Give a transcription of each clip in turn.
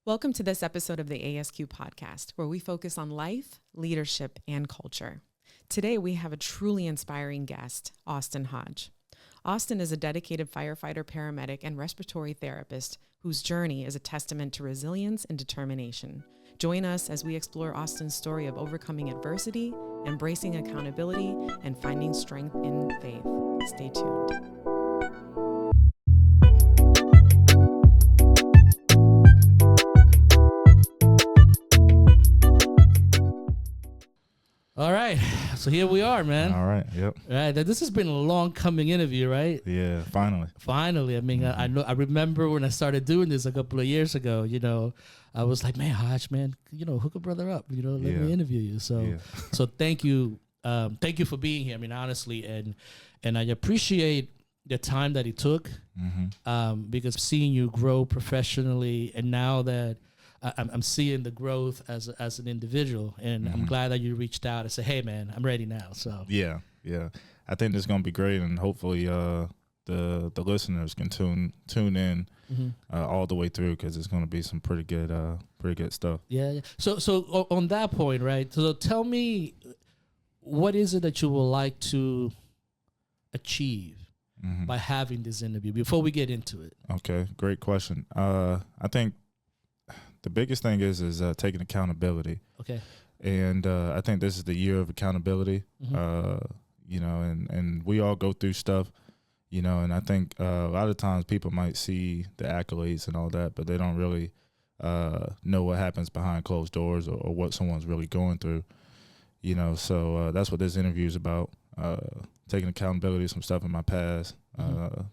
Welcome to this episode of the ASQ podcast, where we focus on life, leadership, and culture. Today, we have a truly inspiring guest, Austin Hodge. Austin is a dedicated firefighter, paramedic, and respiratory therapist whose journey is a testament to resilience and determination. Join us as we explore Austin's story of overcoming adversity, embracing accountability, and finding strength in faith. Stay tuned. All right, so here we are, man. All right, yep. All right, this has been a long coming interview, right? Yeah, finally. Finally, I mean, I remember when I started doing this a couple of years ago. You know, I was like, man, Hodge, man, hook a brother up. Let me interview you. So, so thank you for being here. I mean, honestly, and I appreciate the time that it took, because seeing you grow professionally, and now that I'm seeing the growth as an individual, and I'm glad that you reached out and said, "Hey, man, I'm ready now." So yeah, I think this is gonna be great, and hopefully the listeners can tune in all the way through, because it's gonna be some pretty good stuff. Yeah. So on that point, right? So tell me, what is it that you would like to achieve by having this interview before we get into it? Okay, great question. I think the biggest thing is taking accountability. Okay. And I think this is the year of accountability. And we all go through stuff, and I think a lot of times people might see the accolades and all that, but they don't really know what happens behind closed doors, or what someone's really going through, So that's what this interview is about, taking accountability of some stuff in my past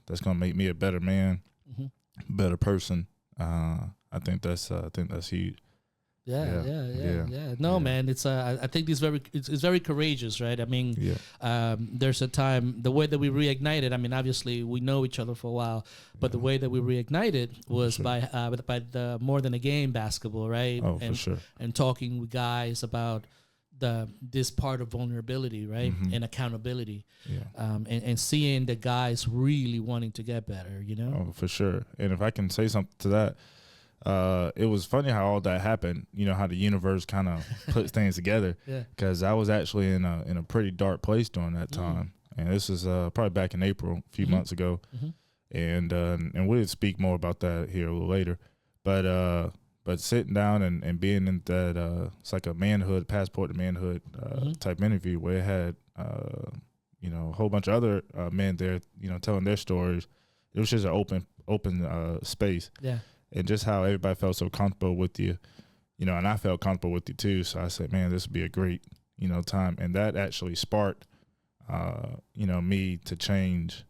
that's going to make me a better man, better person. I think that's huge. Yeah. No, man, it's I think it's very courageous, right? I mean, there's a time, the way that we reignited. I mean, obviously we know each other for a while, but the way that we reignited was by the More Than a Game basketball, right? Oh, for sure. And talking with guys about this part of vulnerability, right, and accountability, and seeing the guys really wanting to get better, Oh, for sure. And if I can say something to that. It was funny how all that happened, how the universe kind of puts things together. Because I was actually in a pretty dark place during that time. And this is probably back in April, a few months ago. And we'll speak more about that here a little later. But sitting down and being in that, it's like a manhood, passport to manhood type interview, where it had, a whole bunch of other men there, telling their stories. It was just an open space. Yeah. And just how everybody felt so comfortable with you, and I felt comfortable with you too. So I said, man, this would be a great, time. And that actually sparked, me to change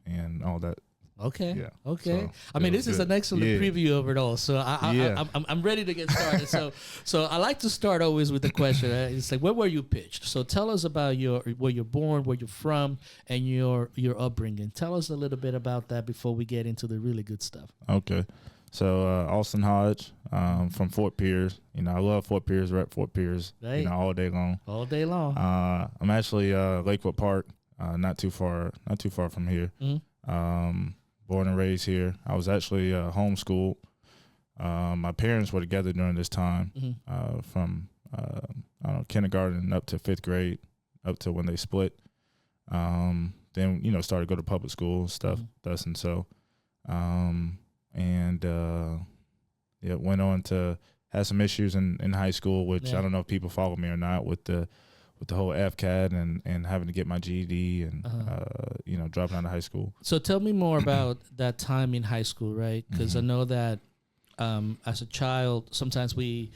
and all that. Okay. Yeah. Okay. So I mean, this is an excellent preview of it all. So I'm ready to get started. So I like to start always with the question. Right? It's like, where were you pitched? So tell us about where you're born, where you're from, and your upbringing. Tell us a little bit about that before we get into the really good stuff. Okay. So Austin Hodge, from Fort Pierce. I love Fort Pierce, rep Fort Pierce, right. All day long. All day long. I'm actually Lakewood Park, not too far from here. Born and raised here. I was actually homeschooled. My parents were together during this time, from kindergarten up to 5th grade, up to when they split. Then started to go to public school and stuff. And so. Went on to have some issues in high school, which I don't know if people follow me or not, with the whole FCAT and having to get my GED and dropping out of high school. So tell me more about that time in high school, right? Because I know that as a child, sometimes we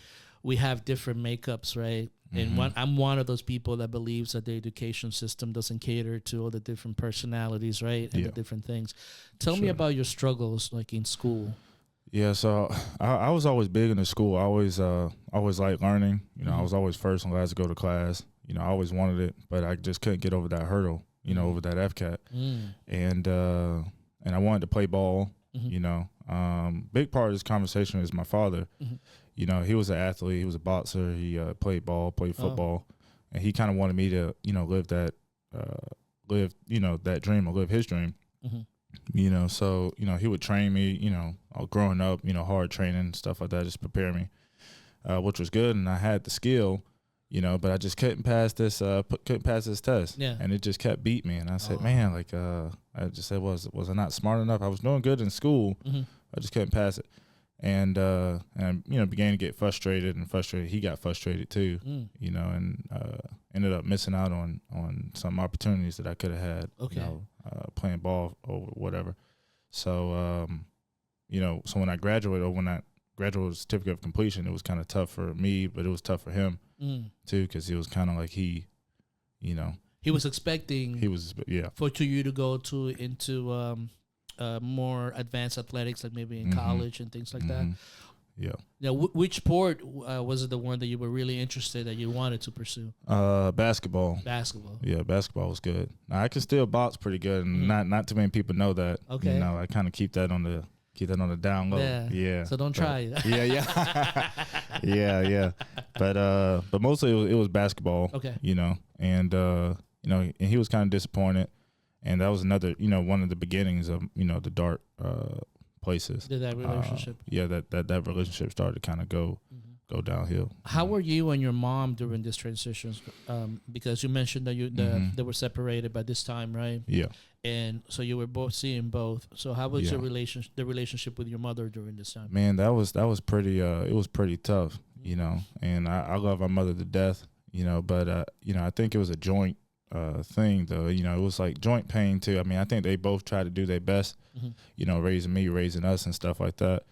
have different makeups, right? And I'm one of those people that believes that the education system doesn't cater to all the different personalities, right? And the different things. Tell me about your struggles, like in school. Yeah, so I was always big into school. I always liked learning. I was always first and last to go to class. I always wanted it, but I just couldn't get over that hurdle, over that FCAT. And I wanted to play ball, Big part of this conversation is my father. He was an athlete. He was a boxer. He played ball, played football. And he kind of wanted me to, live that dream or live his dream. You know, so, you know, he would train me, you know, growing up, you know, hard training, stuff like that, just prepare me, which was good. And I had the skill, you know, but I just couldn't pass this test. Yeah. And it just kept beating me. And I said, man, like, I just said, was I not smart enough? I was doing good in school. Mm-hmm. I just couldn't pass it. And you know, began to get frustrated. He got frustrated too, you know, and ended up missing out on some opportunities that I could have had, Okay. you know, playing ball or whatever. So, you know, so when I graduated with certificate of completion, it was kind of tough for me, but it was tough for him too, because it was kind of like he was expecting for you to go into more advanced athletics, like maybe in college and things like that. Yeah. Now, which sport was it the one that you were really interested that you wanted to pursue? Basketball. Basketball. Yeah, basketball was good. Now, I can still box pretty good, and not too many people know that. Okay. You know, I kind of keep that on the down low. Yeah. So don't try it. Yeah. yeah. But mostly it was basketball. Okay. You know, and you know, and he was kind of disappointed, and that was another, you know, one of the beginnings of, you know, the dark places. Did that relationship? That relationship started to kind of go downhill. How were you and your mom during this transition? Because you mentioned that they were separated by this time, right? Yeah. And so you were both seeing both. So how was the relationship with your mother during this time? Man, that was pretty. It was pretty tough, you know. And I love my mother to death, you know. But you know, I think it was a joint thing, though. You know, it was like joint pain too. I mean, I think they both tried to do their best, you know, raising us and stuff like that.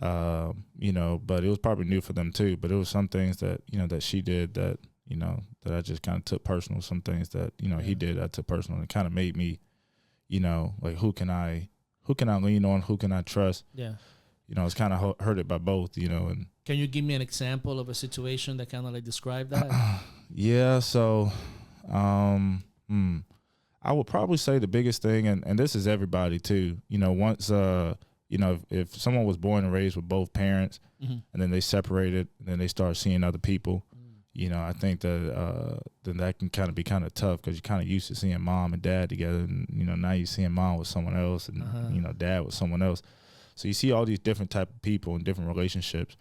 You know, but it was probably new for them too. But it was some things that, you know, that she did that, you know, that I just kind of took personal. Some things that, you know, he did I took personal, and it kind of made me, you know, like who can I lean on? Who can I trust? Yeah. You know, it's kind of hurted by both, you know. And can you give me an example of a situation that kind of like describe that? Yeah. So, I would probably say the biggest thing, and this is everybody too, you know, once, you know, if someone was born and raised with both parents and then they separated and then they start seeing other people, you know, I think that then that can kind of be kind of tough, because you're kind of used to seeing mom and dad together, and, you know, now you're seeing mom with someone else and, you know, dad with someone else. So you see all these different type of people and different relationships.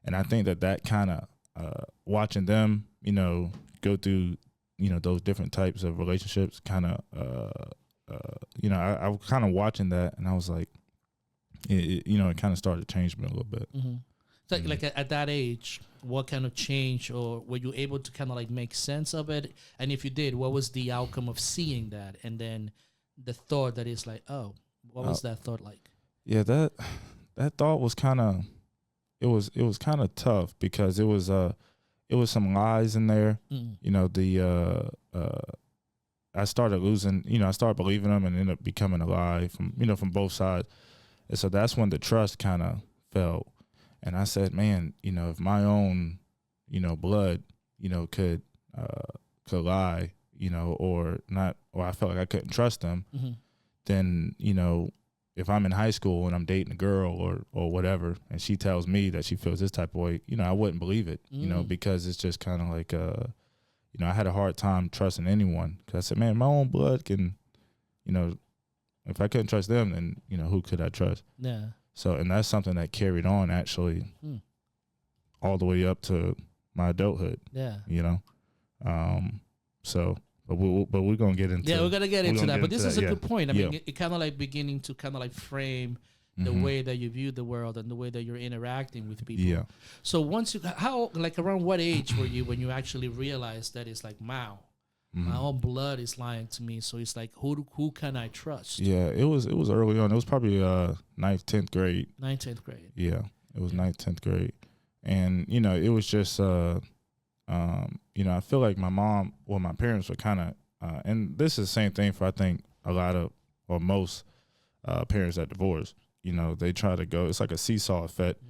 And I think that kind of watching them, you know, go through, you know, those different types of relationships kind of, you know, I was kind of watching that, and I was like, you know, it kind of started to change me a little bit. So like at that age, what kind of change, or were you able to kind of like make sense of it? And if you did, what was the outcome of seeing that? And then the thought that is like, oh, what was that thought like? Yeah, that thought was kind of, it was kind of tough, because it was some lies in there. You know, I started losing, you know, I started believing them and ended up becoming a lie from, you know, from both sides. And so that's when the trust kind of fell. And I said, man, you know, if my own, you know, blood, you know, could lie, you know, or not, or I felt like I couldn't trust them, then, you know, if I'm in high school and I'm dating a girl or whatever, and she tells me that she feels this type of way, you know, I wouldn't believe it, you know, because it's just kind of like, you know, I had a hard time trusting anyone, because I said, man, my own blood can, you know, if I couldn't trust them, then, you know, who could I trust? Yeah. So, and that's something that carried on actually all the way up to my adulthood. Yeah. You know, so. But we're gonna get into. Yeah, we're gonna get into that. But this is a good point. I mean, it kind of like beginning to kind of like frame the way that you view the world and the way that you're interacting with people. Yeah. So once around what age were you when you actually realized that it's like, wow, my own blood is lying to me? So it's like, who can I trust? Yeah, it was early on. It was probably 9th, 10th grade. 9th, 10th grade. Yeah, it was 9th, 10th grade, and you know, it was just. You know, I feel like my parents were kind of, and this is the same thing for, I think, a lot of, or most parents that divorce. You know, they try to go, it's like a seesaw effect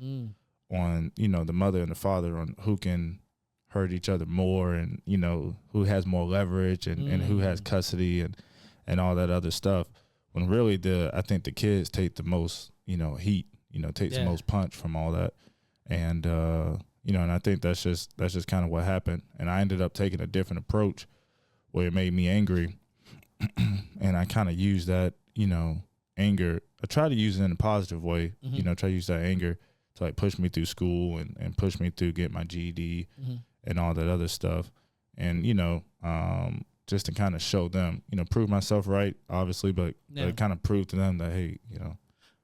on, you know, the mother and the father, on who can hurt each other more, and, you know, who has more leverage, and who has custody and all that other stuff. When really I think the kids take the most, you know, heat, you know, takes the most punch from all that. And, you know, and I think that's just kind of what happened. And I ended up taking a different approach where it made me angry. And I kind of used that, you know, anger, I try to use it in a positive way. Try to use that anger to like push me through school and push me through get my GED and all that other stuff. And, just to kind of show them, prove myself right, obviously, but kind of prove to them that, hey,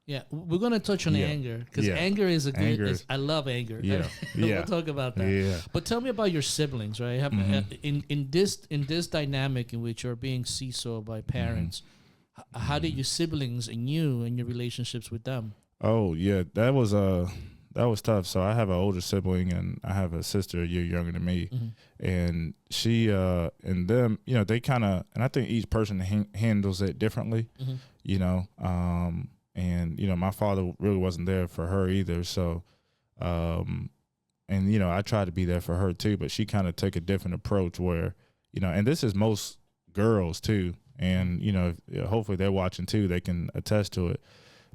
Yeah, we're going to touch on anger because anger is a good, I love anger. Yeah. We'll talk about that. Yeah. But tell me about your siblings, right? In this dynamic in which you're being seesawed by parents, how did your siblings and you and your relationships with them? Oh, yeah, that was tough. So I have an older sibling and I have a sister a year younger than me. And she and them, they kind of, and I think each person handles it differently, and, my father really wasn't there for her either. So, and, I tried to be there for her too, but she kind of took a different approach where, and this is most girls too. And, hopefully they're watching too, they can attest to it.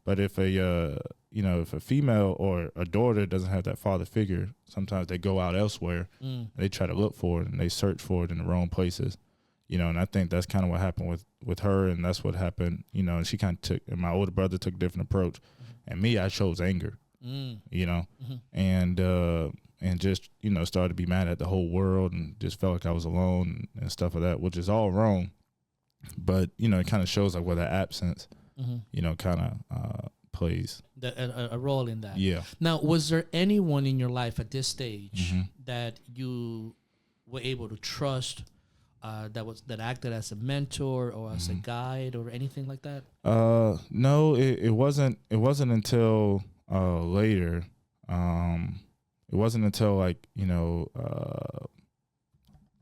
But if if a female or a daughter doesn't have that father figure, sometimes they go out elsewhere. They try to look for it and they search for it in the wrong places, and I think that's kind of what happened with her. And that's what happened, and she kind of took, and my older brother took a different approach. And me, I chose anger, and just, started to be mad at the whole world and just felt like I was alone and stuff like that, which is all wrong. But, it kind of shows like where that absence, kind of plays a role in that. Yeah. Now, was there anyone in your life at this stage that you were able to trust, that acted as a mentor or as a guide or anything like that? No, it wasn't until later. It wasn't until like a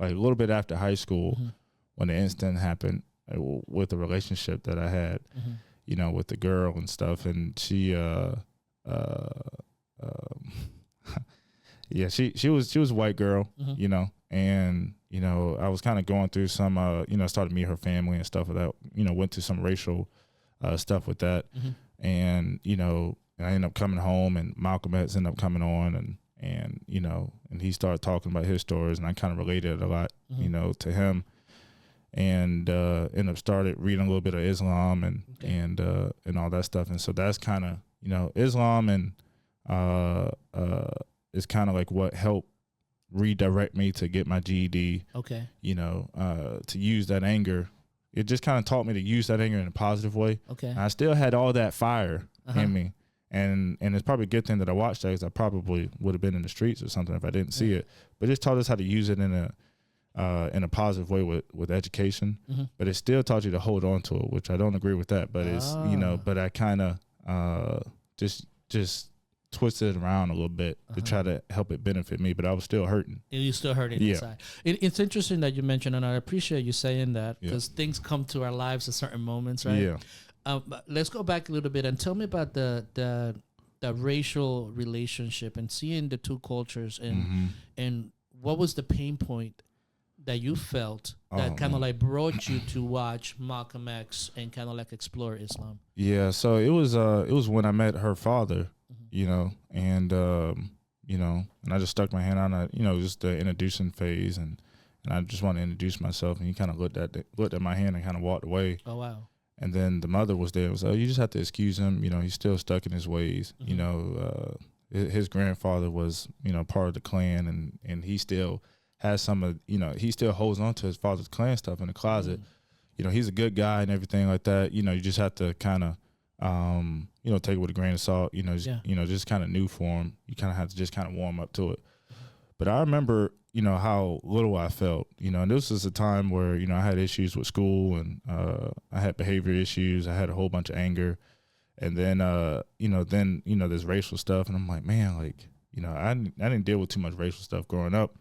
little bit after high school when the incident happened with the relationship that I had, with the girl and stuff. And she, she was a white girl, and, I was kind of going through some, started to meet her family and stuff like that, went through some racial stuff with that. And, I ended up coming home and Malcolm X ended up coming on and he started talking about his stories and I kind of related a lot, to him. And ended up started reading a little bit of Islam and all that stuff. And so that's kind of, Islam and is kind of like what helped redirect me to get my GED. Okay. To use that anger. It just kind of taught me to use that anger in a positive way. Okay. And I still had all that fire in me. And it's probably a good thing that I watched that because I probably would have been in the streets or something if I didn't see it. But it just taught us how to use it in a positive way with education. But it still taught you to hold on to it, which I don't agree with that. But it's, but I kind of just twisted it around a little bit to try to help it benefit me, but I was still hurting. You still hurting inside. It's interesting that you mentioned, and I appreciate you saying that because things come to our lives at certain moments, right? Yeah. Let's go back a little bit and tell me about the racial relationship and seeing the two cultures and what was the pain point that you felt that kind of like brought you to watch Malcolm X and kind of like explore Islam? Yeah, so it was when I met her father, and I just stuck my hand on it, just the introducing phase, and I just wanted to introduce myself, and he kind of looked at my hand and kind of walked away. Oh wow! And then the mother was there and was like, oh, you just have to excuse him, he's still stuck in his ways, his grandfather was, part of the Klan, and he still has some of, he still holds on to his father's Klan stuff in the closet. He's a good guy and everything like that. You just have to kind of, take it with a grain of salt, just kind of new for him. You kind of have to just kind of warm up to it. But I remember, how little I felt, and this was a time where, I had issues with school and I had behavior issues. I had a whole bunch of anger. And then, there's racial stuff. And I'm like, man, like, I didn't deal with too much racial stuff growing up.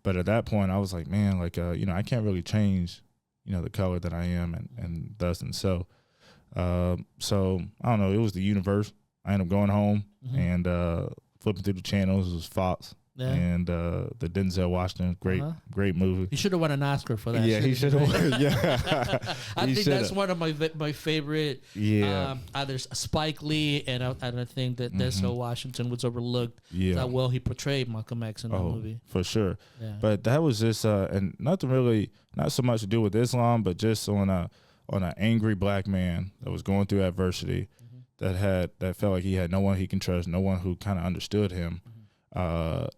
But at that point, I was like, man, like, I can't really change, the color that I am and thus and so. So, I don't know, it was the universe. I ended up going home and flipping through the channels. It was Fox. Yeah. And the Denzel Washington, great movie. He should have won an Oscar for that. Yeah, he should have won. Yeah, I think that's one of my favorite. Yeah, either Spike Lee and I think that Denzel Washington was overlooked. Yeah, how well he portrayed Malcolm X in the movie. For sure. Yeah. But that was just and not so much to do with Islam, but just on on an angry black man that was going through adversity, that felt like he had no one he can trust, no one who kind of understood him, to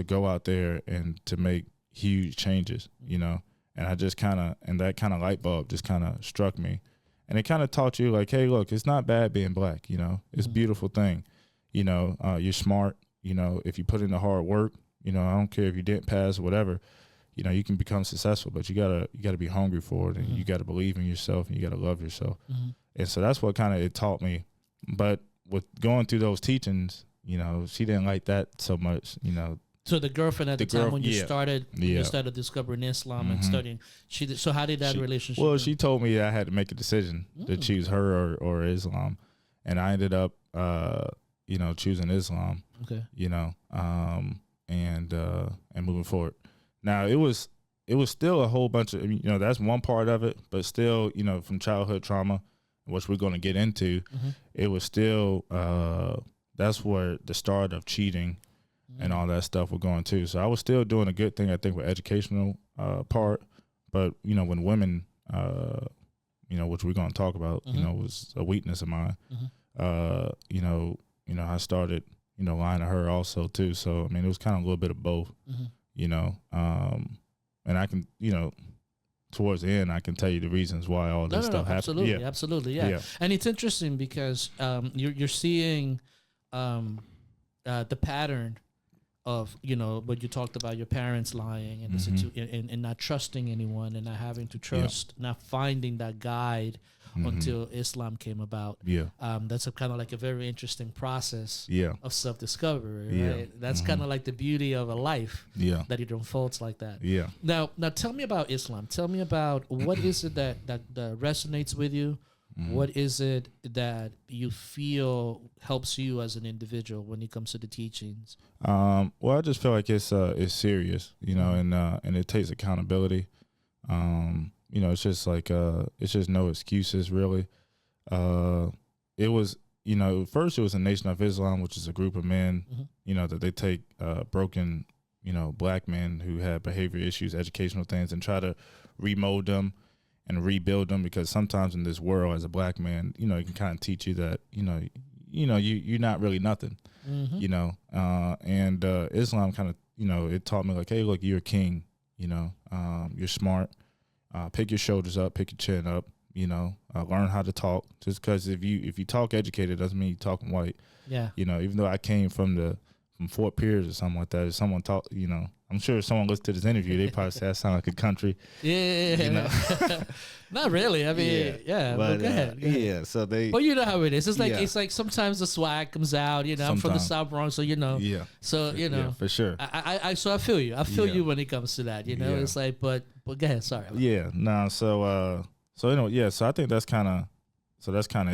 go out there and to make huge changes, and I just and that kind of light bulb just kind of struck me. And it kind of taught you like, hey, look, it's not bad being black, it's a beautiful thing. You're smart, if you put in the hard work, I don't care if you didn't pass or whatever, you can become successful, but you gotta be hungry for it, and you gotta believe in yourself, and you gotta love yourself. And so that's what kind of it taught me. But with going through those teachings, she didn't like that so much, So the girlfriend at the time when you started discovering Islam and studying, so how did that relationship? Well, she told me I had to make a decision to choose her or Islam, and I ended up, choosing Islam. Okay. And moving forward. Now it was still a whole bunch of, that's one part of it, but still, from childhood trauma, which we're going to get into, it was still, that's where the start of cheating and all that stuff were going to. So I was still doing a good thing, I think, with educational part, but, when women, which we're going to talk about, was a weakness of mine, I started, lying to her also too. So, it was kind of a little bit of both, and I can, towards the end, I can tell you the reasons why all this stuff happened. Absolutely. Yeah. And it's interesting because you're seeing the pattern of, what you talked about, your parents lying and and not trusting anyone and not having to trust, not finding that guide until Islam came about. That's a kind of like a very interesting process of self-discovery, right? That's kind of like the beauty of a life that it unfolds like that. Now tell me about Islam. Tell me about what is it that resonates with you? What is it that you feel helps you as an individual when it comes to the teachings? Well, I just feel like it's serious, and it takes accountability. It's just like it's just no excuses really. It was, first it was a Nation of Islam, which is a group of men, that they take broken, black men who have behavior issues, educational things, and try to remold them and rebuild them, because sometimes in this world as a black man, it can kind of teach you that, you're not really nothing, and Islam kind of, it taught me like, hey, look, you're a king, you're smart, pick your shoulders up, pick your chin up, learn how to talk. Just because if you talk educated doesn't mean you're talking white. Even though I came from Fort Pierce or something like that, if someone talk, I'm sure if someone listens to this interview, they probably say I sound like a country. Not really. I mean, but go ahead. Yeah, so they. Well, you know how it is. It's like sometimes the swag comes out. I'm from the South Bronx, so Yeah. So Yeah, for sure. I feel you. I feel you when it comes to that. It's like, but go ahead. Sorry. Yeah. No. So anyway, So I think that's kind of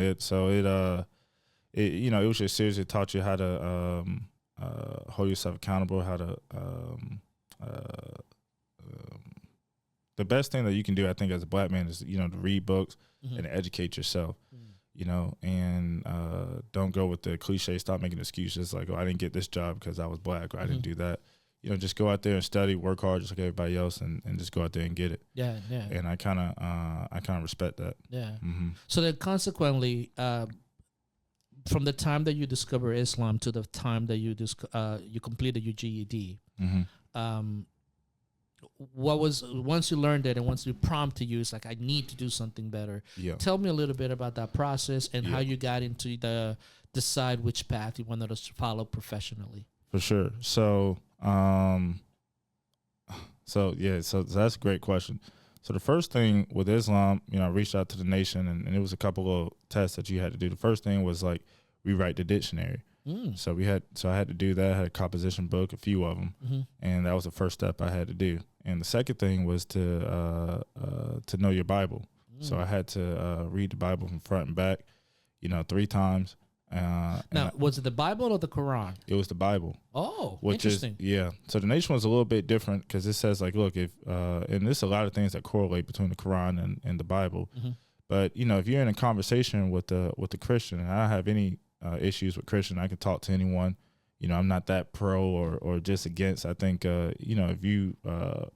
it. So it was just serious. It taught you how to hold yourself accountable, how to the best thing that you can do, I think, as a black man is, to read books and educate yourself, and don't go with the cliche, stop making excuses like, oh, I didn't get this job because I was black, or I didn't do that. Just go out there and study, work hard just like everybody else, and just go out there and get it. Yeah. And I kind of respect that. Yeah. So then consequently, from the time that you discover Islam to the time that you completed your GED, what was, once you learned it and once you prompted you, it's like, I need to do something better. Tell me a little bit about that process and how you got into decide which path you wanted to follow professionally. For sure. So that's a great question. So the first thing with Islam, I reached out to the Nation, and it was a couple of tests that you had to do. The first thing was like rewrite the dictionary. So I had to do that. I had a composition book, a few of them, and that was the first step I had to do. And the second thing was to know your Bible. So I had to read the Bible from front and back, 3 times. Now, was it the Bible or the Quran? It was the Bible. Oh, which interesting. So the Nation was a little bit different because it says like, look, if and there's a lot of things that correlate between the Quran and the Bible. But if you're in a conversation with the Christian, and I don't have any issues with Christian, I can talk to anyone. I'm not that pro or just against. I think if you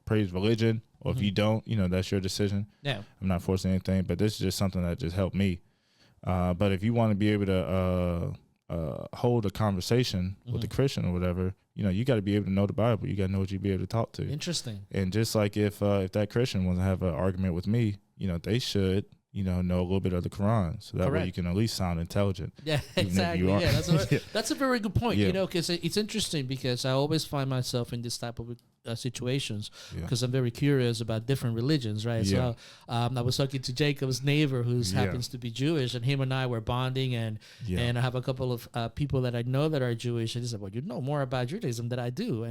praise religion, Or if you don't, that's your decision. Yeah. I'm not forcing anything, but this is just something that just helped me. But if you want to be able to hold a conversation with a Christian or whatever, you got to be able to know the Bible. You got to know what you be able to talk to. Interesting. And just like if that Christian wants to have an argument with me, they should, know a little bit of the Quran. So that way you can at least sound intelligent. Yeah, exactly. Yeah, that's a very good point, because it's interesting because I always find myself in this type of situations because I'm very curious about different religions, right? So I was talking to Jacob's neighbor who happens to be Jewish, and him and I were bonding, and I have a couple of people that I know that are Jewish, and he said, well, you know more about Judaism than I do,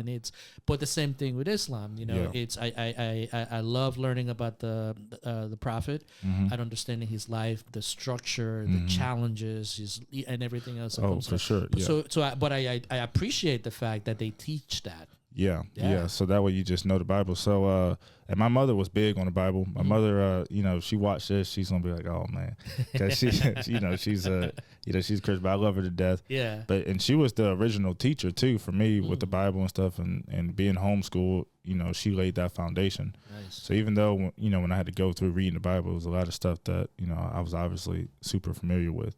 but the same thing with Islam, it's I love learning about the Prophet and understanding his life, the structure, the challenges, and everything else. Oh, for sure. But I appreciate the fact that they teach that. Yeah. So that way you just know the Bible. So, and my mother was big on the Bible. My mother, if she watched this, she's gonna be like, "Oh man," because she's a Christian, but I love her to death. Yeah. And she was the original teacher too for me with the Bible and stuff, and being homeschooled. She laid that foundation. Nice. So even though when I had to go through reading the Bible, it was a lot of stuff that I was obviously super familiar with.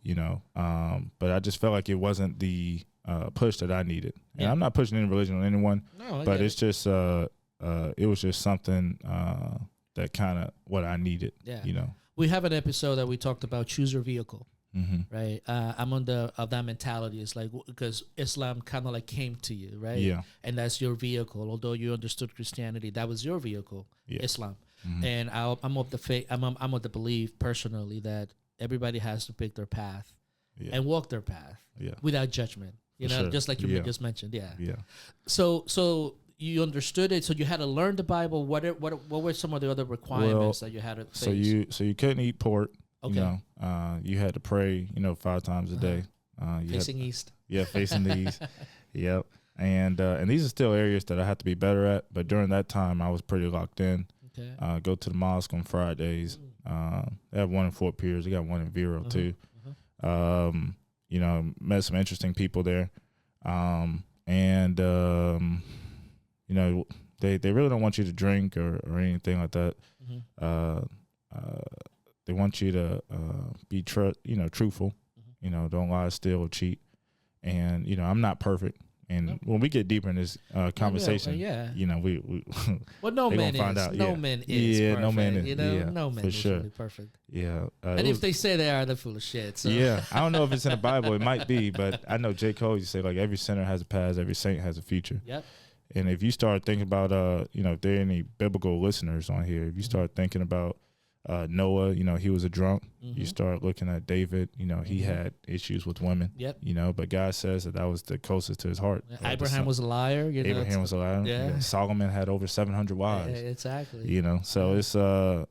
But I just felt like it wasn't the push that I needed. And I'm not pushing any religion on anyone, but it's just it was just something that kind of what I needed. We have an episode that we talked about choose your vehicle. Right. I'm on of that mentality. It's like, because Islam kind of like came to you, right? Yeah. And that's your vehicle. Although you understood Christianity, that was your vehicle, Islam. And I'm of the faith. I'm of the belief personally that everybody has to pick their path and walk their path without judgment. Just like you just mentioned. Yeah. So you understood it. So you had to learn the Bible. What were some of the other requirements that you had to face? So you couldn't eat pork. Okay. You had to pray, 5 times a day. Facing east. Yeah, facing the east. Yep. And these are still areas that I have to be better at. But during that time, I was pretty locked in. Okay. Go to the mosque on Fridays. They have one in Fort Pierce. They got one in Vero too. Met some interesting people there. They really don't want you to drink or anything like that. They want you to be truthful. Don't lie, steal, or cheat. And I'm not perfect. And when we get deeper in this conversation, we well, no man find is. out. No man is. Yeah, perfect, no man is. No man for is sure. really perfect. Yeah. And if they say they are, they're full of shit. So. Yeah, I don't know if it's in the Bible. It might be, but I know J. Cole used to say like every sinner has a past, every saint has a future. Yep. And if you start thinking about if there are any biblical listeners on here, if you start thinking about Noah, he was a drunk. You start looking at David, he had issues with women. Yep. But God says that was the closest to his heart. Abraham was a liar. Abraham was a liar. Yeah. Solomon had over 700 wives. Yeah, exactly. So it's so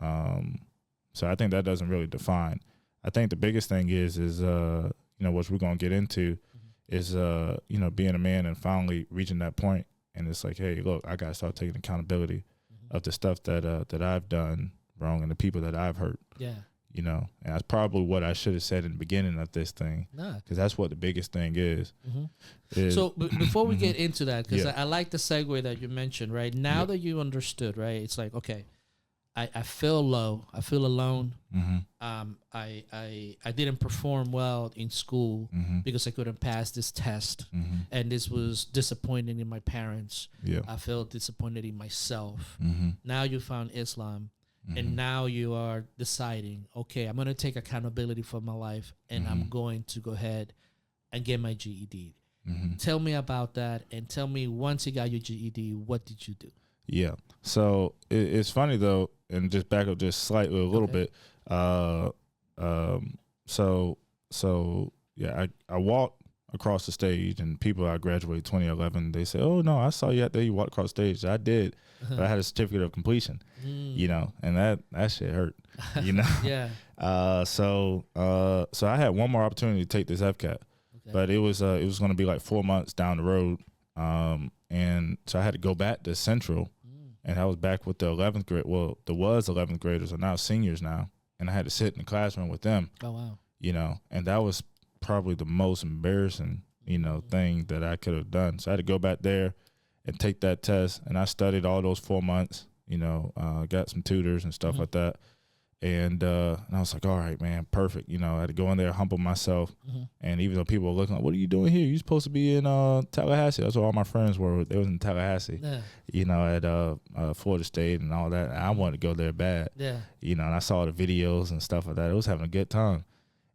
I think that doesn't really define. I think the biggest thing is what we're gonna get into is being a man and finally reaching that point, and it's like, hey, look, I gotta start taking accountability of the stuff that I've done wrong and the people that I've hurt. Yeah. And that's probably what I should have said in the beginning of this thing. Because that's what the biggest thing is. So before we get into that, because I like the segue that you mentioned, right? Now that you understood, right? It's like, okay, I feel low. I feel alone. I didn't perform well in school because I couldn't pass this test. And this was disappointing in my parents. Yeah. I felt disappointed in myself. Now you found Islam. And now you are deciding, okay, I'm going to take accountability for my life and I'm going to go ahead and get my GED. Tell me about that, and tell me, once you got your GED, what did you do? Yeah. So it's funny though, and just back up just slightly a little bit. I walked across the stage, and people I graduated 2011, they say, "Oh no, I saw you out there. You walked across the stage." I did, but I had a certificate of completion. And that shit hurt. Yeah. So I had one more opportunity to take this FCAT, but it was going to be like 4 months down the road. And so I had to go back to Central, and I was back with the 11th grade. Well, there was 11th graders, are now seniors now, and I had to sit in the classroom with them. Oh wow. And that was probably the most embarrassing, thing that I could have done. So I had to go back there, and take that test. And I studied all those 4 months, got some tutors and stuff like that. And I was like, all right, man, perfect. I had to go in there, humble myself. And even though people were looking like, what are you doing here? You're supposed to be in Tallahassee. That's where all my friends were. They was in Tallahassee, at Florida State and all that. And I wanted to go there bad. And I saw the videos and stuff like that. It was having a good time.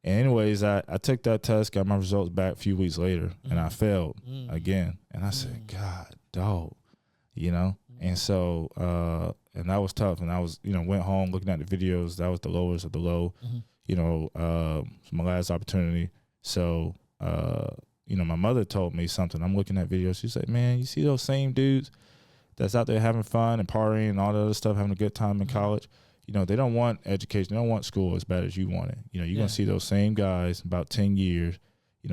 And anyways, I took that test, got my results back a few weeks later, and I failed again. And I said, God, dog, And so, and that was tough. And I was, went home looking at the videos. That was the lowest of the low, it's my last opportunity. So, my mother told me something. I'm looking at videos. She said, man, you see those same dudes that's out there having fun and partying and all that other stuff, having a good time in college? They don't want education. They don't want school as bad as you want it. You're going to see those same guys in about 10 years,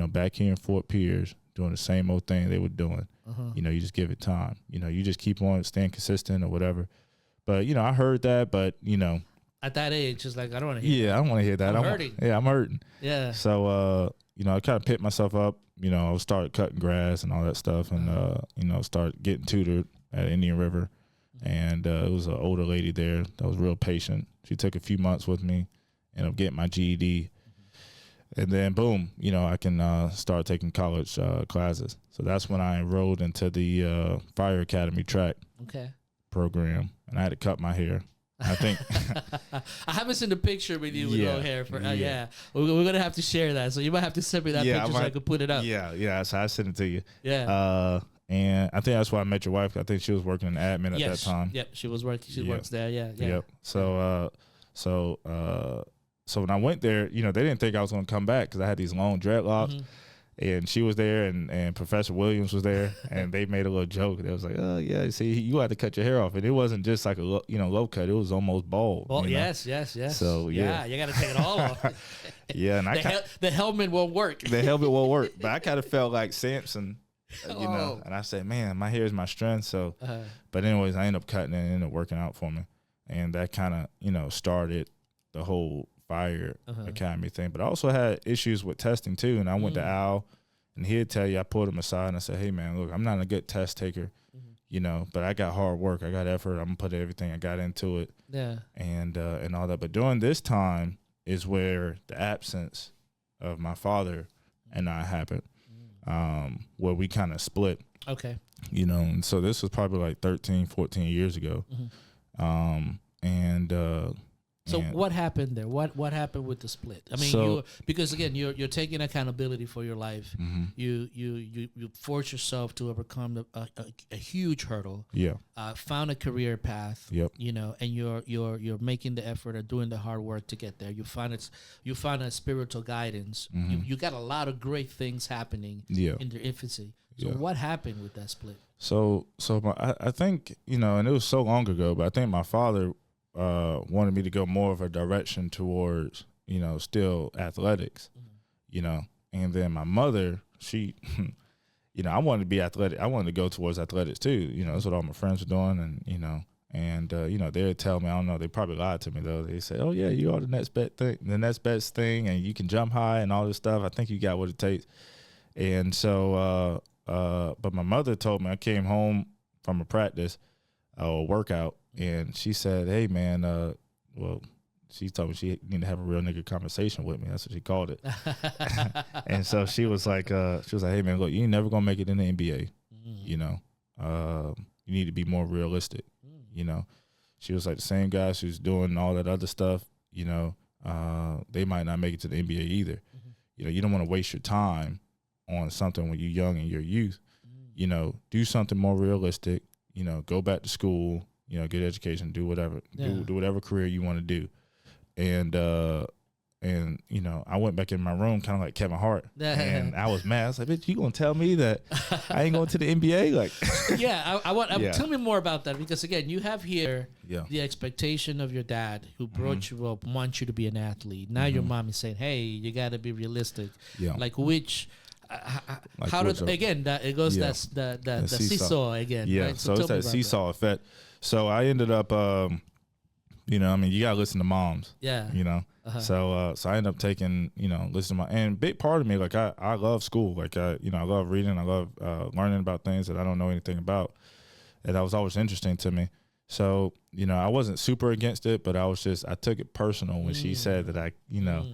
back here in Fort Pierce doing the same old thing they were doing. You just give it time. You just keep on staying consistent or whatever. But, I heard that, but, at that age, it's like, I don't want to hear that. I don't want to hear that. I'm hurting. I'm hurting. Yeah. So, I kind of picked myself up. I started cutting grass and all that stuff and, started getting tutored at Indian River. And it was an older lady there that was real patient. She took a few months with me, ended up getting my GED. And then, boom, I can start taking college classes. So that's when I enrolled into the Fire Academy track program. And I had to cut my hair. I think. I haven't seen the picture with you with no hair. We're going to have to share that. So you might have to send me that picture so I can put it up. Yeah. So I sent it to you. Yeah. And I think that's why I met your wife. I think she was working in admin at that time. Yep, she was working. She works there. Yeah. Yep. So when I went there, they didn't think I was going to come back because I had these long dreadlocks. And she was there, and Professor Williams was there, and they made a little joke. They was like, "Oh yeah, see, you had to cut your hair off, and it wasn't just like a low cut; it was almost bald." Well, yes. So you got to take it all off. And the helmet won't work. The helmet won't work, but I kind of felt like Samson, And I said, "Man, my hair is my strength." So, but anyways, I ended up cutting it, and it ended up working out for me, and that kind of started the whole Fire Academy thing. But I also had issues with testing too, and I went to Al, and he'd tell you, I pulled him aside and I said, hey man, look, I'm not a good test taker, but I got hard work, I got effort, I'm gonna put everything I got into it, and all that. But during this time is where the absence of my father and I happened, where we kind of split, and so this was probably like 13, 14 years ago. So what happened there? What happened with the split? I mean, because again, you're taking accountability for your life. You force yourself to overcome a huge hurdle. Found a career path. And you're making the effort or doing the hard work to get there. You find a spiritual guidance. You got a lot of great things happening in their infancy. So what happened with that split? So I think and it was so long ago, but I think my father wanted me to go more of a direction towards, still athletics, and then my mother, she, I wanted to be athletic. I wanted to go towards athletics too. That's what all my friends were doing. And they would tell me, I don't know, they probably lied to me though. They say, oh yeah, you are the next best thing, and you can jump high and all this stuff. I think you got what it takes. And so, but my mother told me, I came home from a practice or workout, and she said, hey, man, she told me she needed to have a real nigga conversation with me. That's what she called it. And so she was like, hey, man, look, you ain't never going to make it in the NBA. You need to be more realistic. She was like, the same guys who's doing all that other stuff, they might not make it to the NBA either. You don't want to waste your time on something when you're young and you're youth. Do something more realistic. Go back to school, get education, do whatever, do whatever career you want to do. And I went back in my room kind of like Kevin Hart, and I was mad. I was like, bitch, you going to tell me that I ain't going to the NBA? Like, tell me more about that, because again, you have here the expectation of your dad who brought you up, wants you to be an athlete. Now your mom is saying, hey, you got to be realistic. Like which... how did again that it goes that's the seesaw again, right? So it's that seesaw effect. So I ended up You know, I mean, you gotta listen to moms. Yeah. You know, so I ended up taking, you know, listen to and big part of me, like I love school, like I love reading, I love learning about things that I don't know anything about, and that was always interesting to me. So, you know, I wasn't super against it, but I took it personal when she said that I, you know,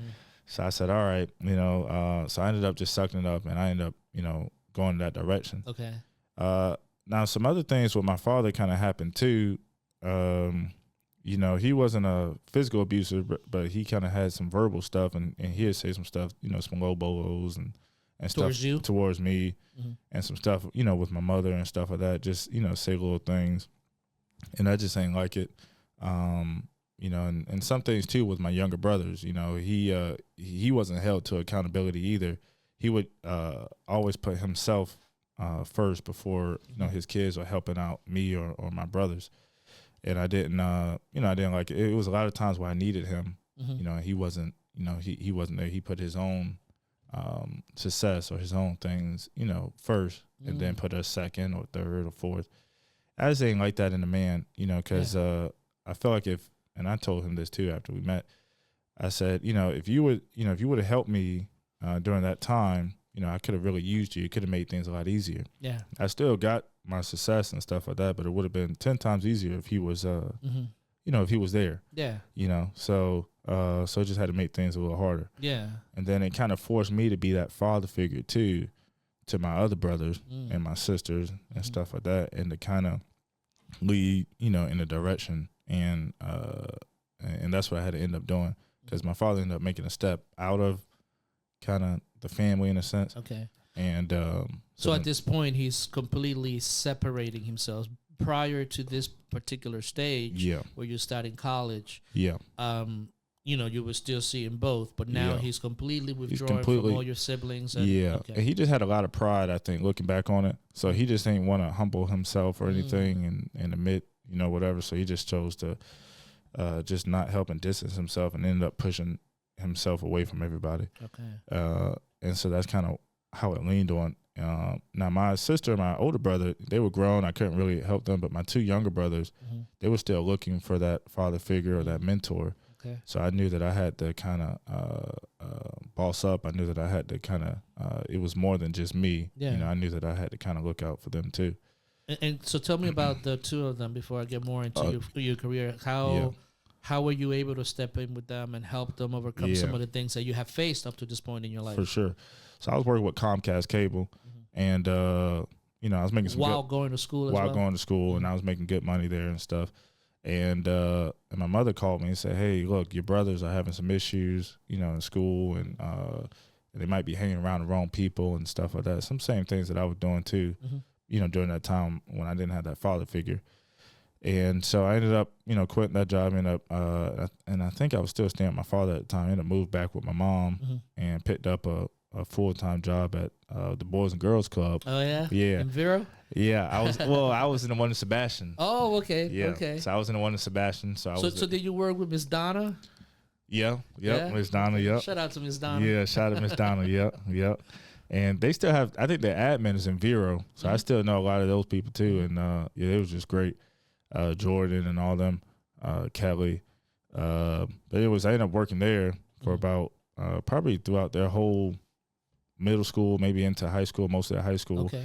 so I said, all right, you know, so I ended up just sucking it up, and I ended up, you know, going in that direction. Okay. Now some other things with my father kind of happened too. You know, he wasn't a physical abuser, but he kind of had some verbal stuff, and he'd say some stuff, you know, some low blows and towards stuff you? towards me, and some stuff, you know, with my mother and stuff like that. Just, you know, say little things, and I just ain't like it. You know, and some things too with my younger brothers. You know, he wasn't held to accountability either. He would always put himself first before, you know, his kids or helping out me or my brothers. And I didn't, you know, I didn't like it. It was a lot of times where I needed him, you know, he wasn't, you know, he wasn't there. He put his own success or his own things, you know, first, and then put us second or third or fourth. I just ain't like that in a man, you know, because I felt like and I told him this too after we met, I said, you know, if you would have helped me during that time, you know, I could have really used you. It could have made things a lot easier. Yeah. I still got my success and stuff like that, but it would have been 10 times easier if he was, you know, if he was there. Yeah. You know, so it just had to make things a little harder. Yeah. And then it kind of forced me to be that father figure too, to my other brothers and my sisters and stuff like that, and to kind of lead, you know, in a direction. And that's what I had to end up doing, because my father ended up making a step out of kind of the family in a sense. Okay. And so at this point, he's completely separating himself. Prior to this particular stage, where you're starting college, you know, you were still seeing both, but now he's completely withdrawing from all your siblings. And, and he just had a lot of pride, I think, looking back on it. So he just didn't want to humble himself or anything and admit, you know, whatever. So he just chose to just not help and distance himself, and ended up pushing himself away from everybody. Okay. And so that's kind of how it leaned on. Now my sister and my older brother, they were grown. I couldn't really help them, but my two younger brothers, they were still looking for that father figure or that mentor. Okay. So I knew that I had to kind of boss up. I knew that I had to kind of, it was more than just me. Yeah. You know, I knew that I had to kind of look out for them too. And so tell me about the two of them before I get more into your career. How were you able to step in with them and help them overcome some of the things that you have faced up to this point in your life? For sure. So I was working with Comcast Cable, and you know, I was making some going to school. Going to school, and I was making good money there and stuff. And my mother called me and said, "Hey, look, your brothers are having some issues, you know, in school, and they might be hanging around the wrong people and stuff like that." Some same things that I was doing too, you know, during that time when I didn't have that father figure. And so I ended up, you know, quitting that job. And I think I was still staying with my father at the time. I ended up moved back with my mom and picked up a full-time job at the Boys and Girls Club. Oh, yeah? Yeah. In Vero? Yeah. I was in the one in Sebastian. Oh, okay. Yeah. Okay. So I was in the one in Sebastian. So did you work with Miss Donna? Yeah. Yep. Miss Donna. Yep. Shout out to Miss Donna. Yeah. Shout out to Miss Donna. Yep. Yep. And they still have, I think their admin is in Vero. So I still know a lot of those people too. And yeah, it was just great. Jordan and all them, Kelly. But I ended up working there for about probably throughout their whole middle school, maybe into high school, mostly at high school. Okay.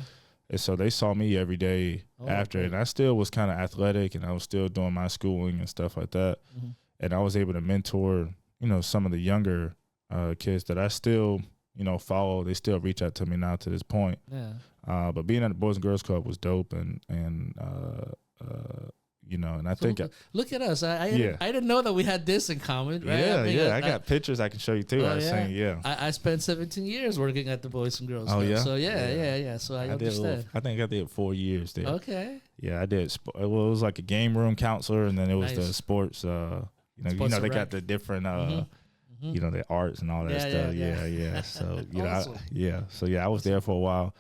And so they saw me every day after, and I still was kind of athletic, and I was still doing my schooling and stuff like that. And I was able to mentor, you know, some of the younger kids that I still, you know, follow. They still reach out to me now to this point. Yeah. But being at the Boys and Girls Club was dope, and you know, and I think look at us. I didn't know that we had this in common. Right? Yeah, I got pictures I can show you too. I spent 17 years working at the Boys and Girls Club. Yeah. So yeah. So I understand. I think I did 4 years there. Okay. Yeah, I did. Well, it was like a game room counselor, and then it was the sports. You know, they got the different. You know, the arts and all that stuff. Yeah. So you know, So I was there for a while.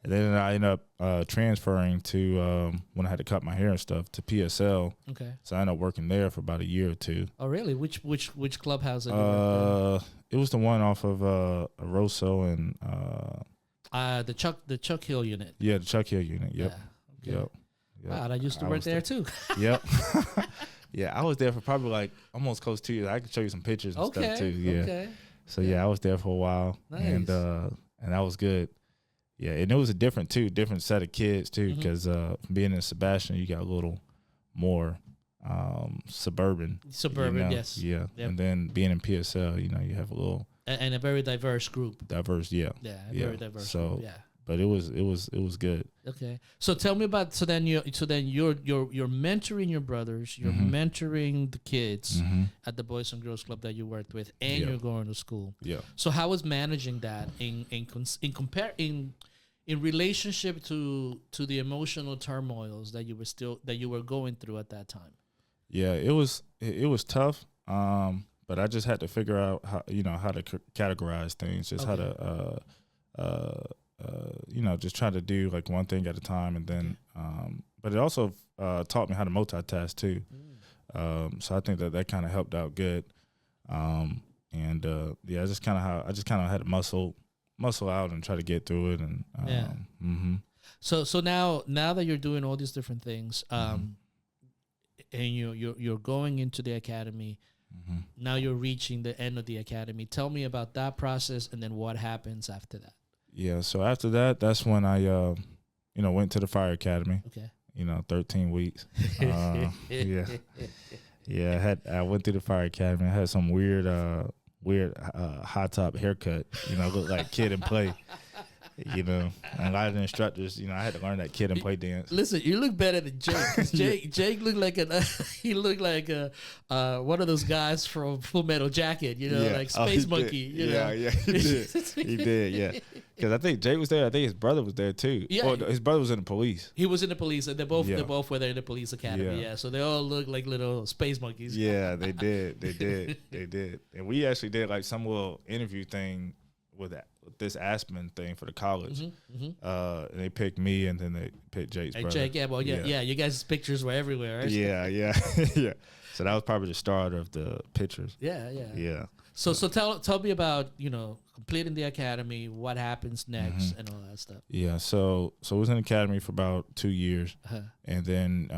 And then I ended up transferring to, when I had to cut my hair and stuff, to PSL. Okay. So I ended up working there for about a year or two. Oh, really? Which clubhouse did you work in? It was the one off of Rosso and... the Chuck Hill unit. Yeah, the Chuck Hill unit. Yep. Yeah. Okay. Yep. Wow, I used to work there too. Yep. Yeah, I was there for probably like almost close to 2 years. I can show you some pictures and stuff too. Yeah. Okay. So yeah, I was there for a while, nice. And that was good. Yeah, and it was a different set of kids too, because being in Sebastian, you got a little more suburban. Yes. Yeah, yep. And then being in PSL, you have a little and a very diverse group. Yeah. Yeah, very diverse. So group, yeah. But it was good. Okay. So tell me about then you're mentoring your brothers, you're mentoring the kids at the Boys and Girls Club that you worked with, and you're going to school. Yeah. So how was managing that in relationship to the emotional turmoils that you were going through at that time? Yeah, it was tough. But I just had to figure out how to categorize things, just how to just try to do like one thing at a time, and then but it also taught me how to multitask too. So I think that kind of helped out good. I just kind of had to muscle out and try to get through it. And So now that you're doing all these different things, and you're going into the academy. Now you're reaching the end of the academy. Tell me about that process, and then what happens after that. Yeah, so after that, that's when I, went to the fire academy. Okay. 13 weeks. Yeah. I went through the fire academy. I had some weird high top haircut. Looked like Kid and Play. And a lot of the instructors, I had to learn that Kid and Play dance. Listen, you look better than Jake. Jake looked like he looked like one of those guys from Full Metal Jacket, like Space Monkey. Yeah, he did. He did, yeah. Because I think Jake was there. I think his brother was there too. Yeah, his brother was in the police. He was in the police, and they both were there in the police academy. Yeah, so they all look like little space monkeys. Yeah, they did. They did. And we actually did like some little interview thing with this Aspen thing for the college. And they picked me, and then they picked Jake's brother. Jake, yeah. You guys' pictures were everywhere, right? Yeah. Yeah. So that was probably the start of the pictures. Yeah. So tell me about, completing the academy, what happens next, and all that stuff. Yeah. So I was in the academy for about 2 years, and then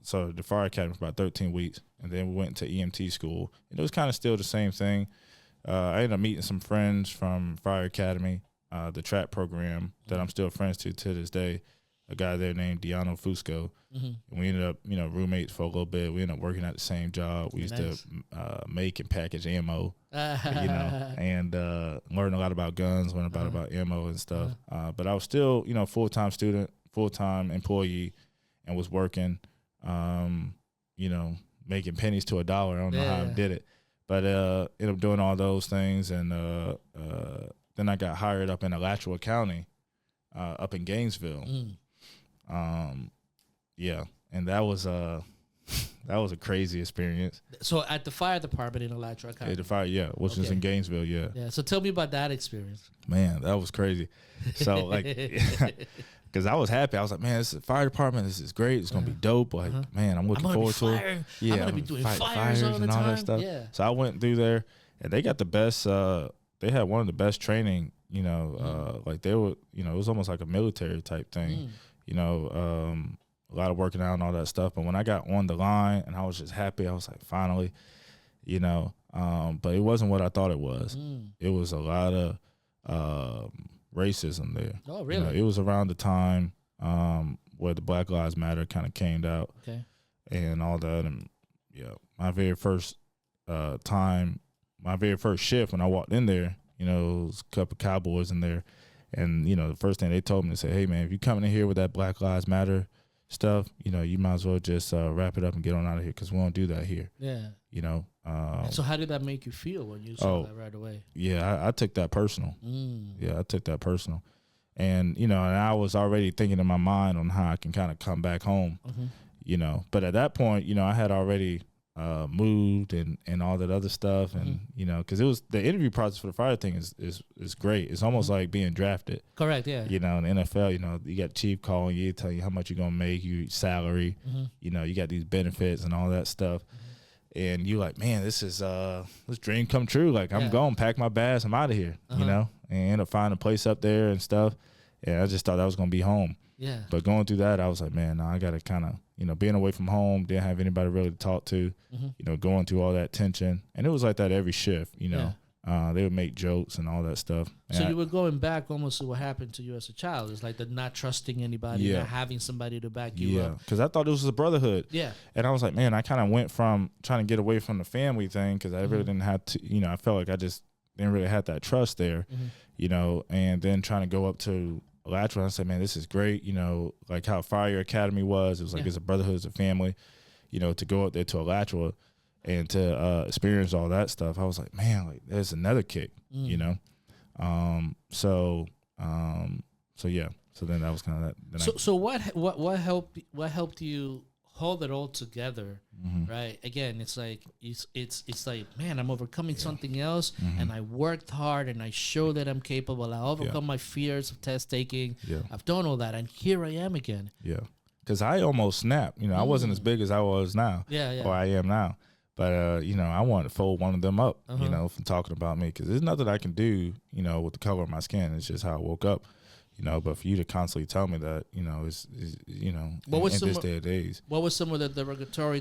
so the fire academy for about 13 weeks, and then we went to EMT school, and it was kind of still the same thing. I ended up meeting some friends from Fire Academy, the trap program that I'm still friends to this day. A guy there named Diano Fusco. And we ended up, roommates for a little bit. We ended up working at the same job. We used to make and package ammo, and learn a lot about guns, learn about ammo and stuff. But I was still, full-time student, full-time employee, and was working, making pennies to $1. I don't know how I did it. But ended up doing all those things, and then I got hired up in Alachua County, up in Gainesville. And that was a crazy experience. So at the fire department in Alachua County? At the fire, which is in Gainesville, Yeah, so tell me about that experience. Man, that was crazy. So, like, because I was happy. I was like, man, this fire department, this is great. It's going to be dope. Like, man, I'm looking forward to it. Yeah, I'm going to be doing fires all the and time. All that stuff. Yeah. So I went through there, and they got the best, they had one of the best training, like they were, it was almost like a military type thing, a lot of working out and all that stuff. But when I got on the line, and I was just happy, I was like, finally, but it wasn't what I thought it was. It was a lot of racism there. Oh, really? It was around the time where the Black Lives Matter kind of came out, and all that. And my very first shift when I walked in there, it was a couple of cowboys in there, and the first thing they told me, they said, "Hey man, if you coming in here with that Black Lives Matter stuff, you might as well just wrap it up and get on out of here, because we won't do that here." Yeah. So how did that make you feel when you saw that right away? Yeah, I took that personal. Yeah, I took that personal. And, and I was already thinking in my mind on how I can kind of come back home, But at that point, I had already moved and all that other stuff. And, because it was the interview process for the fire thing is great. It's almost like being drafted. Correct, yeah. In the NFL, you got chief calling you, tell you how much you're going to make, your salary, you got these benefits and all that stuff. And you like, man, this is this dream come true. Like, I'm going, pack my bags, I'm out of here, and end up finding a place up there and stuff. And I just thought that was going to be home. Yeah. But going through that, I was like, man, I got to kind of, you know, being away from home, didn't have anybody really to talk to, you know, going through all that tension. And it was like that every shift, you know. They would make jokes and all that stuff. So you were going back almost to what happened to you as a child. It's like the not trusting anybody, not having somebody to back you up. Yeah, because I thought it was a brotherhood. Yeah. And I was like, man, I kind of went from trying to get away from the family thing because I really didn't have to, you know, I felt like I just didn't really have that trust there, you know, and then trying to go up to Alachua. I said, man, this is great, you know, like how Fire Academy was. It was like it's a brotherhood, it's a family, you know, to go up there to Alachua and to experience all that stuff. I was like, man, like there's another kick, you know. So yeah. So then that was kind of that. So what helped you hold it all together, right? Again, it's like like, man, I'm overcoming something else, and I worked hard, and I show that I'm capable. I overcome my fears of test taking. Yeah. I've done all that, and here I am again. Yeah, because I almost snapped. You know, I wasn't as big as I was now. Or I am now. But, you know, I wanted to fold one of them up, you know, from talking about me. Because there's nothing I can do, you know, with the color of my skin. It's just how I woke up, you know. But for you to constantly tell me that, you know, is you know, in this day of days. What was some of the derogatory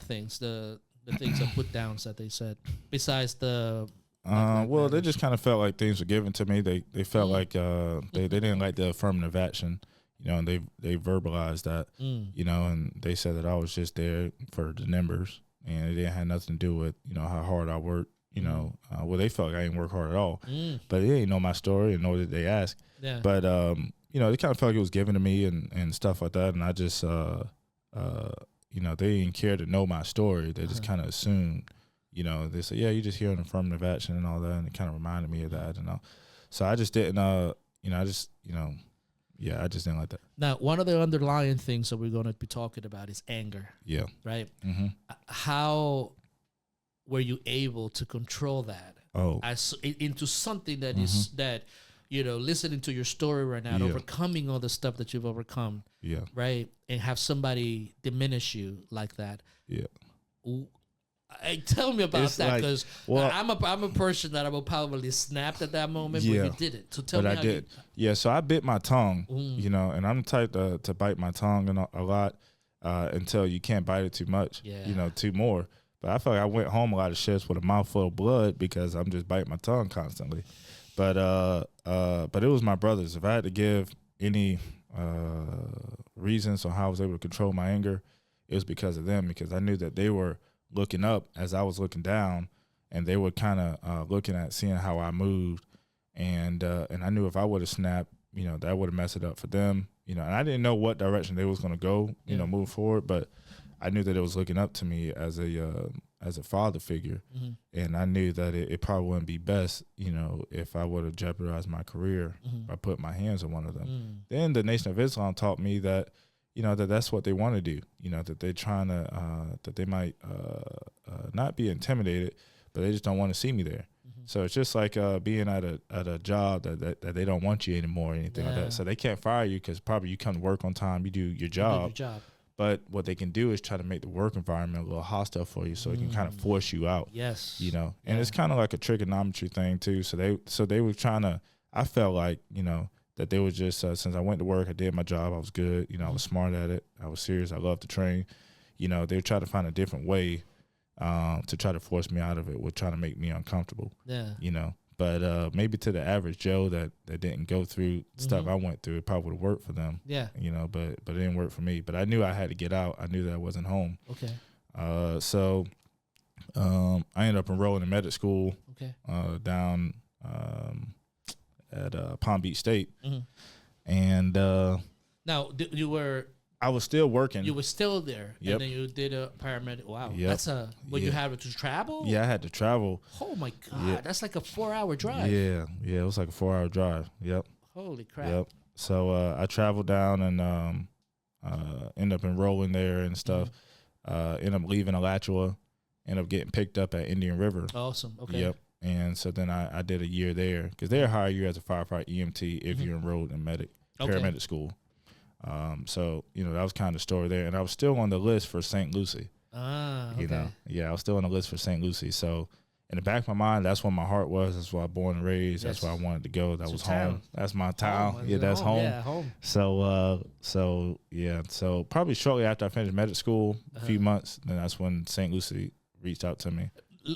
things, the things that put downs that they said, besides the... well, they just kind of felt like things were given to me. They felt like they didn't like the affirmative action, you know, and they verbalized that, you know, and they said that I was just there for the numbers. And it didn't have nothing to do with, you know, how hard I worked, you know. Well, they felt like I didn't work hard at all. But they didn't know my story and know that they asked. Yeah. But, you know, they kind of felt like it was given to me and stuff like that. And I just, you know, they didn't care to know my story. They just kind of assumed, you know, they said, yeah, you just hear an affirmative action and all that. And it kind of reminded me of that. And so I just didn't, you know, I just didn't like that. Now, one of the underlying things that we're going to be talking about is anger. Yeah. Right? How were you able to control that? Into something that is that, you know, listening to your story right now, overcoming all the stuff that you've overcome. Yeah. Right? And have somebody diminish you like that. Yeah. Tell me about that, because I'm a person that I will probably snapped at that moment, but you did it. So tell me how you... Yeah, so I bit my tongue, you know, and I'm the type to bite my tongue a lot until you can't bite it too much, you know, two more. But I felt like I went home a lot of shifts with a mouthful of blood because I'm just biting my tongue constantly. But it was my brothers. If I had to give any reasons on how I was able to control my anger, it was because of them, because I knew that they were looking up as I was looking down, and they were kind of looking at seeing how I moved, and I knew if I would have snapped, you know, that would have messed it up for them, you know. And I didn't know what direction they was going to go, you know, move forward, but I knew that it was looking up to me as a father figure, and I knew that it probably wouldn't be best, you know, if I would have jeopardized my career by putting my hands on one of them. Then the Nation of Islam taught me that, you know, that's what they want to do, you know, that they're trying to, that they might not be intimidated, but they just don't want to see me there. So it's just like being at a job that they don't want you anymore or anything like that. So they can't fire you because probably you come to work on time, you do your job. But what they can do is try to make the work environment a little hostile for you, so it can kind of force you out. Yes. You know, and it's kind of like a trigonometry thing too. So they were trying to, I felt like, you know, that they were just, since I went to work, I did my job, I was good, you know, I was smart at it, I was serious, I loved to train, you know, they were trying to find a different way to try to force me out of it, with trying to make me uncomfortable, you know. But maybe to the average Joe that didn't go through stuff I went through, it probably would have worked for them, you know, but it didn't work for me. But I knew I had to get out, I knew that I wasn't home. So I ended up enrolling in medic school down at Palm Beach State. And now I was still working. You were still there. Yep. And then you did a paramedic. Wow. Yep. That's you had to travel? Yeah, I had to travel. Oh my God. That's like a 4-hour drive. Yeah, it was like a 4-hour drive. Yep. Holy crap. Yep. So I traveled down and ended up enrolling there and stuff. Ended up leaving Alachua, ended up getting picked up at Indian River. Awesome. Okay. Yep. And so then I did a year there, because they'll hire you as a firefighter EMT if you're enrolled in paramedic school. So, you know, that was kind of the story there. And I was still on the list for St. Lucie. Okay. You know, I was still on the list for St. Lucie. So in the back of my mind, that's where my heart was. That's where I was born and raised. That's where I wanted to go. That was home. That's my town. Home. Yeah, that's home. Yeah, home. So probably shortly after I finished medical school, a few months, then that's when St. Lucie reached out to me.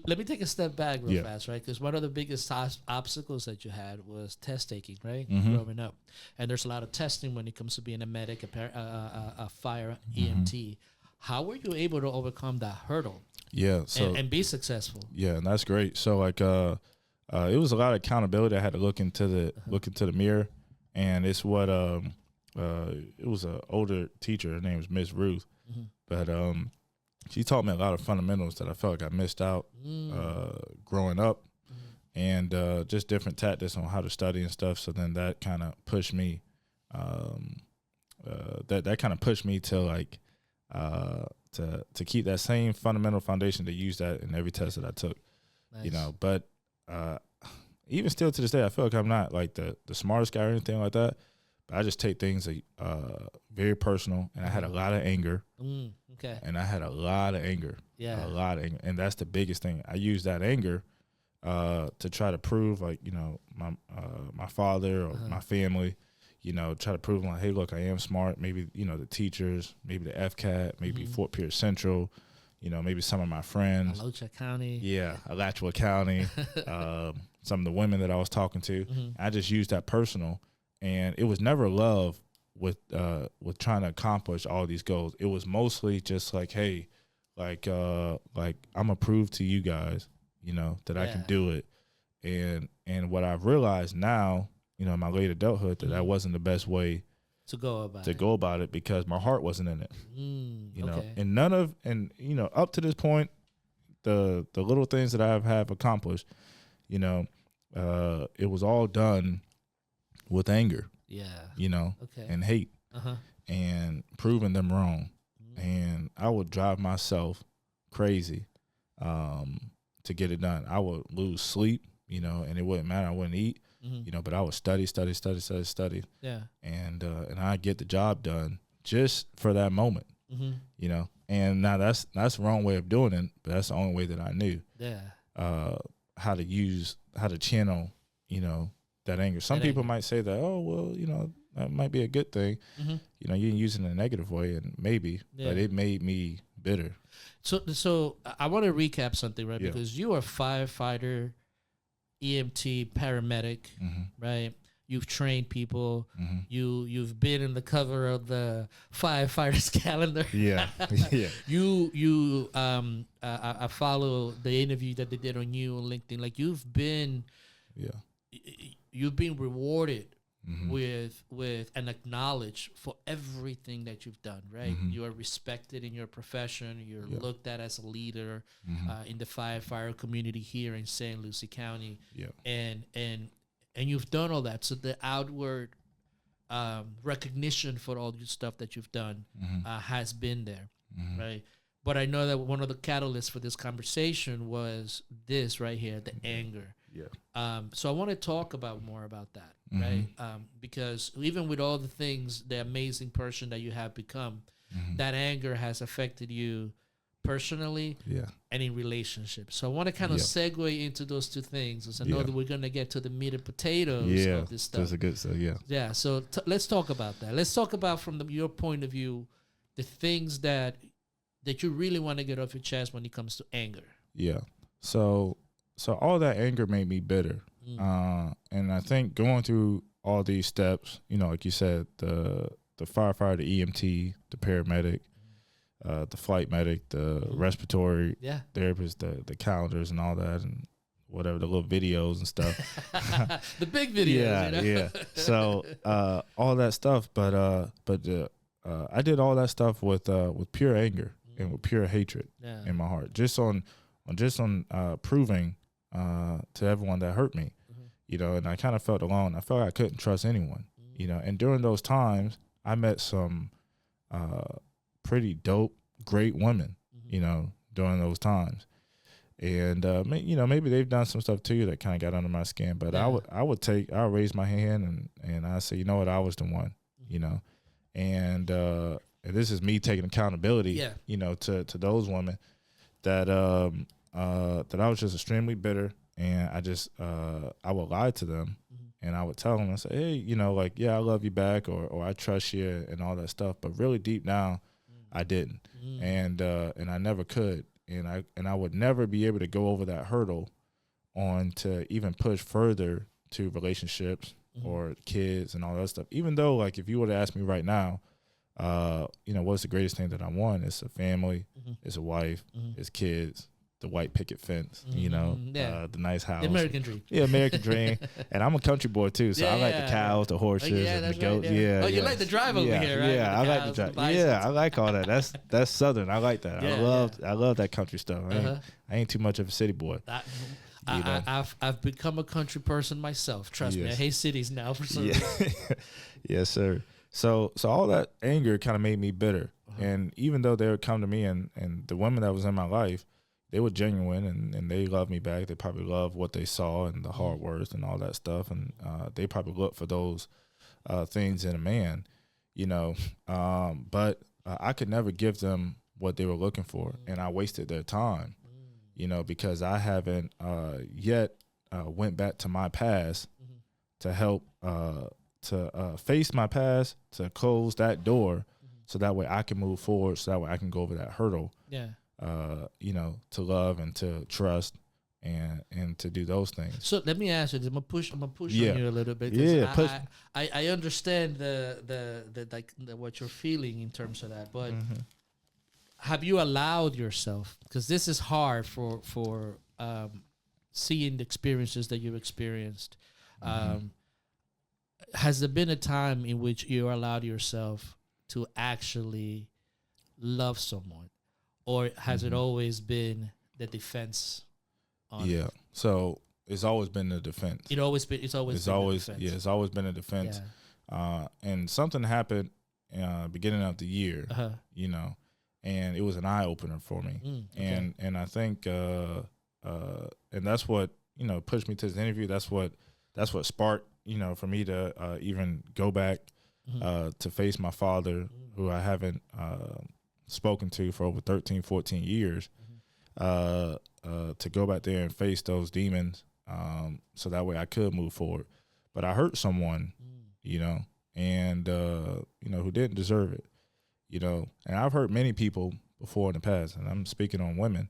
Let me take a step back real fast, right? Because one of the biggest obstacles that you had was test taking, right? Growing up. And there's a lot of testing when it comes to being a medic, a fire EMT. How were you able to overcome that hurdle? Yeah, so and be successful. Yeah, and that's great. So like, it was a lot of accountability. I had to look into the mirror, and it's what it was an older teacher. Her name was Miss Ruth, but she taught me a lot of fundamentals that I felt like I missed out growing up, and just different tactics on how to study and stuff. So then that kind of pushed me. That kind of pushed me to like. To keep that same fundamental foundation, to use that in every test that I took. Nice. You know, but even still to this day, I feel like I'm not like the smartest guy or anything like that, but I just take things very personal, and I had a lot of anger. Okay. And I had a lot of anger. Yeah. A lot of anger. And that's the biggest thing. I used that anger to try to prove, like, you know, my father or my family, you know, try to prove them like, hey, look, I am smart. Maybe, you know, the teachers, maybe the FCAT, maybe Fort Pierce Central, you know, maybe some of my friends. Alachua County. Yeah, Alachua County. Some of the women that I was talking to. I just used that personal. And it was never love with trying to accomplish all these goals. It was mostly just like, hey, like I'm gonna prove to you guys, you know, that I can do it. And what I've realized now, you know, in my late adulthood, that wasn't the best way to go about it because my heart wasn't in it. You know, okay. and you know, up to this point, the little things that I have accomplished, you know, it was all done with anger. Yeah. You know, and hate, and proving them wrong, and I would drive myself crazy to get it done. I would lose sleep, you know, and it wouldn't matter. I wouldn't eat. You know, but I would study. Yeah. And I get the job done just for that moment. You know, and now that's the wrong way of doing it, but that's the only way that I knew. Yeah. How to channel, you know, that anger. Some people might say that, oh, well, you know, that might be a good thing. You know, you can use it in a negative way, and maybe, but it made me bitter. So I want to recap something, right? Because you are a firefighter, EMT, paramedic, right? You've trained people. You've been in the cover of the firefighters calendar. Yeah. I follow the interview that they did on you on LinkedIn. Like you've been rewarded with and acknowledged for everything that you've done, right? You are respected in your profession. You're looked at as a leader in the firefighter community here in St. Lucie County. And you've done all that. So the outward recognition for all the stuff that you've done has been there, right? But I know that one of the catalysts for this conversation was this right here, the anger. So I want to talk more about that, right? Because even with all the things, the amazing person that you have become, that anger has affected you personally and in relationships. So I want to kind of segue into those two things, because I know that we're going to get to the meat and potatoes of this stuff. That's a good stuff, Yeah, so let's talk about that. Let's talk about from your point of view, the things that you really want to get off your chest when it comes to anger. Yeah. So all that anger made me bitter. And I think going through all these steps, you know, like you said, the firefighter, the EMT, the paramedic, the flight medic, the respiratory therapist, the calendars and all that, and whatever, the little videos and stuff. The big videos. Yeah. So all that stuff, but I did all that stuff with pure anger and with pure hatred in my heart, just on proving to everyone that hurt me, you know. And I kind of felt alone. I felt like I couldn't trust anyone, you know. And during those times, I met some pretty dope, great women, you know, during those times. And you know, maybe they've done some stuff too that kind of got under my skin. But I would raise my hand and I say, you know what, I was the one, you know. And this is me taking accountability, you know, to those women that that I was just extremely bitter, and I would lie to them, and I would tell them, I say, hey, you know, like, yeah, I love you back, or I trust you, and all that stuff. But really deep down, I didn't, and I never could, and I would never be able to go over that hurdle on to even push further to relationships or kids and all that stuff. Even though, like, if you were to ask me right now, you know, what's the greatest thing that I want? It's a family, it's a wife, it's kids, the white picket fence, you know, the nice house. The American dream. Yeah, American dream. And I'm a country boy too, so I like the cows, the horses, and the goats. Right, yeah. Oh, you like the drive over here, right? Yeah, I like the drive. Yeah, I like all that. That's Southern. I like that. I love that country stuff. I ain't too much of a city boy. I've become a country person myself. Trust me, I hate cities now for some reason. Yes, sir. So all that anger kind of made me bitter. And even though they would come to me and the women that was in my life, they were genuine and they loved me back. They probably loved what they saw and the hard work and all that stuff. And they probably looked for those things in a man, you know. But I could never give them what they were looking for. And I wasted their time, you know, because I haven't yet went back to my past to help to face my past, to close that door, so that way I can move forward, so that way I can go over that hurdle. Yeah. You know, to love and to trust and to do those things. So let me ask you, I'm gonna push on you a little bit. I understand the what you're feeling in terms of that, but have you allowed yourself, because this is hard for seeing the experiences that you've experienced. Has there been a time in which you allowed yourself to actually love someone, or has it always been the defense? So it's always been the defense. It's always been a defense. Yeah. And something happened beginning of the year, you know, and it was an eye opener for me. And I think and that's what, you know, pushed me to this interview. That's what sparked, you know, for me to even go back to face my father, who I haven't spoken to for over 13, 14 years, to go back there and face those demons, so that way I could move forward. But I hurt someone, you know, and, you know, who didn't deserve it, you know. And I've hurt many people before in the past, and I'm speaking on women.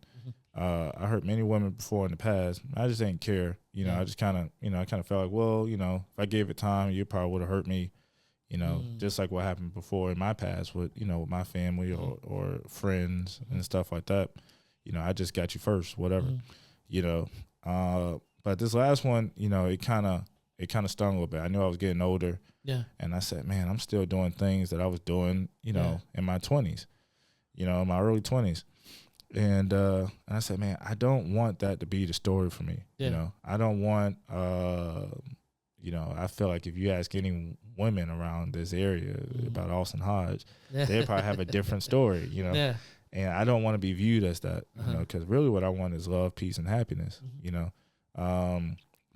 I hurt many women before in the past. I just didn't care. You know, I just kind of, you know, I kind of felt like, well, you know, if I gave it time, you probably would have hurt me, you know, just like what happened before in my past with, you know, with my family or friends and stuff like that. You know, I just got you first, whatever, you know. But this last one, you know, it kind of stung a little bit. I knew I was getting older. Yeah. And I said, man, I'm still doing things that I was doing, you know, in my 20s, you know, in my early 20s. And I said, man, I don't want that to be the story for me. Yeah. You know, I don't want, you know, I feel like if you ask any women around this area about Austin Hodge, they probably have a different story, you know. Yeah. And I don't want to be viewed as that, you know, because really what I want is love, peace, and happiness, you know.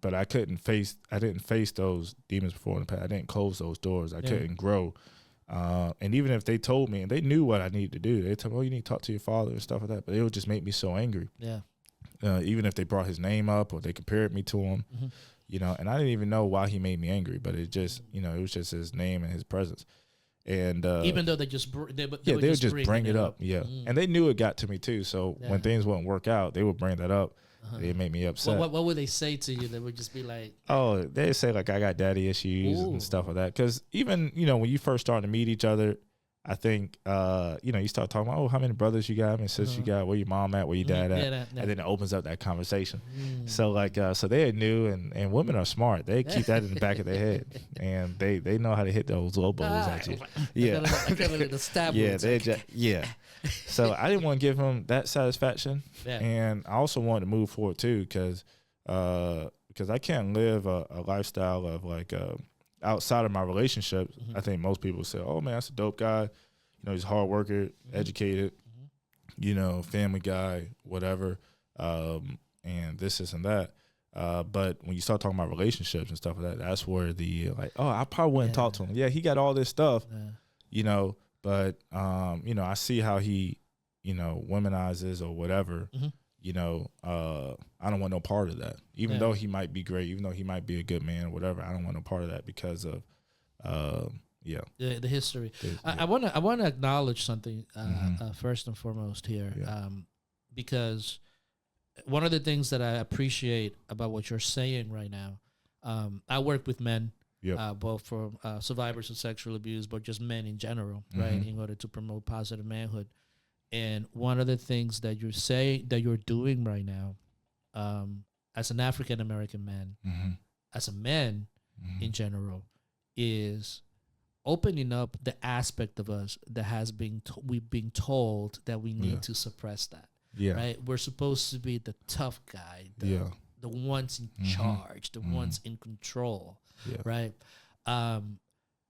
But I didn't face those demons before in the past. I didn't close those doors. I couldn't grow. And even if they told me, and they knew what I needed to do, they told me, oh, you need to talk to your father and stuff like that. But it would just make me so angry. Yeah. Even if they brought his name up or they compared me to him, you know, and I didn't even know why he made me angry, but it just, you know, it was just his name and his presence. And even though they would just bring it up. Yeah. And they knew it got to me too. So when things wouldn't work out, they would bring that up. They make me upset. What would they say to you? They would just be like, oh, they'd say like, I got daddy issues and stuff like that. Because even, you know, when you first start to meet each other, I think, you know, you start talking about, oh, how many brothers you got, how many sisters you got, where your mom at, where your dad at, and then it opens up that conversation. So like, so they knew, and women are smart. They keep that in the back of their head, and they know how to hit those low blows at you. Yeah, So I didn't want to give him that satisfaction, and I also wanted to move forward too, because I can't live a lifestyle of like. Outside of my relationships, I think most people say, oh, man, that's a dope guy. You know, he's a hard worker, educated, you know, family guy, whatever, and this and that. But when you start talking about relationships and stuff like that, that's where the, like, oh, I probably wouldn't talk to him. Yeah, he got all this stuff, you know, but, you know, I see how he, you know, womanizes or whatever, I don't want no part of that. Even though he might be great, even though he might be a good man or whatever, I don't want no part of that because of the history. I want to acknowledge something first and foremost here, because one of the things that I appreciate about what you're saying right now, I work with men, both for survivors of sexual abuse, but just men in general, right, in order to promote positive manhood. And one of the things that you're saying that you're doing right now, as an African American man, as a man in general, is opening up the aspect of us that has been we've been told that we need to suppress that. Right? We're supposed to be the tough guy, the ones in charge, the ones in control. Right?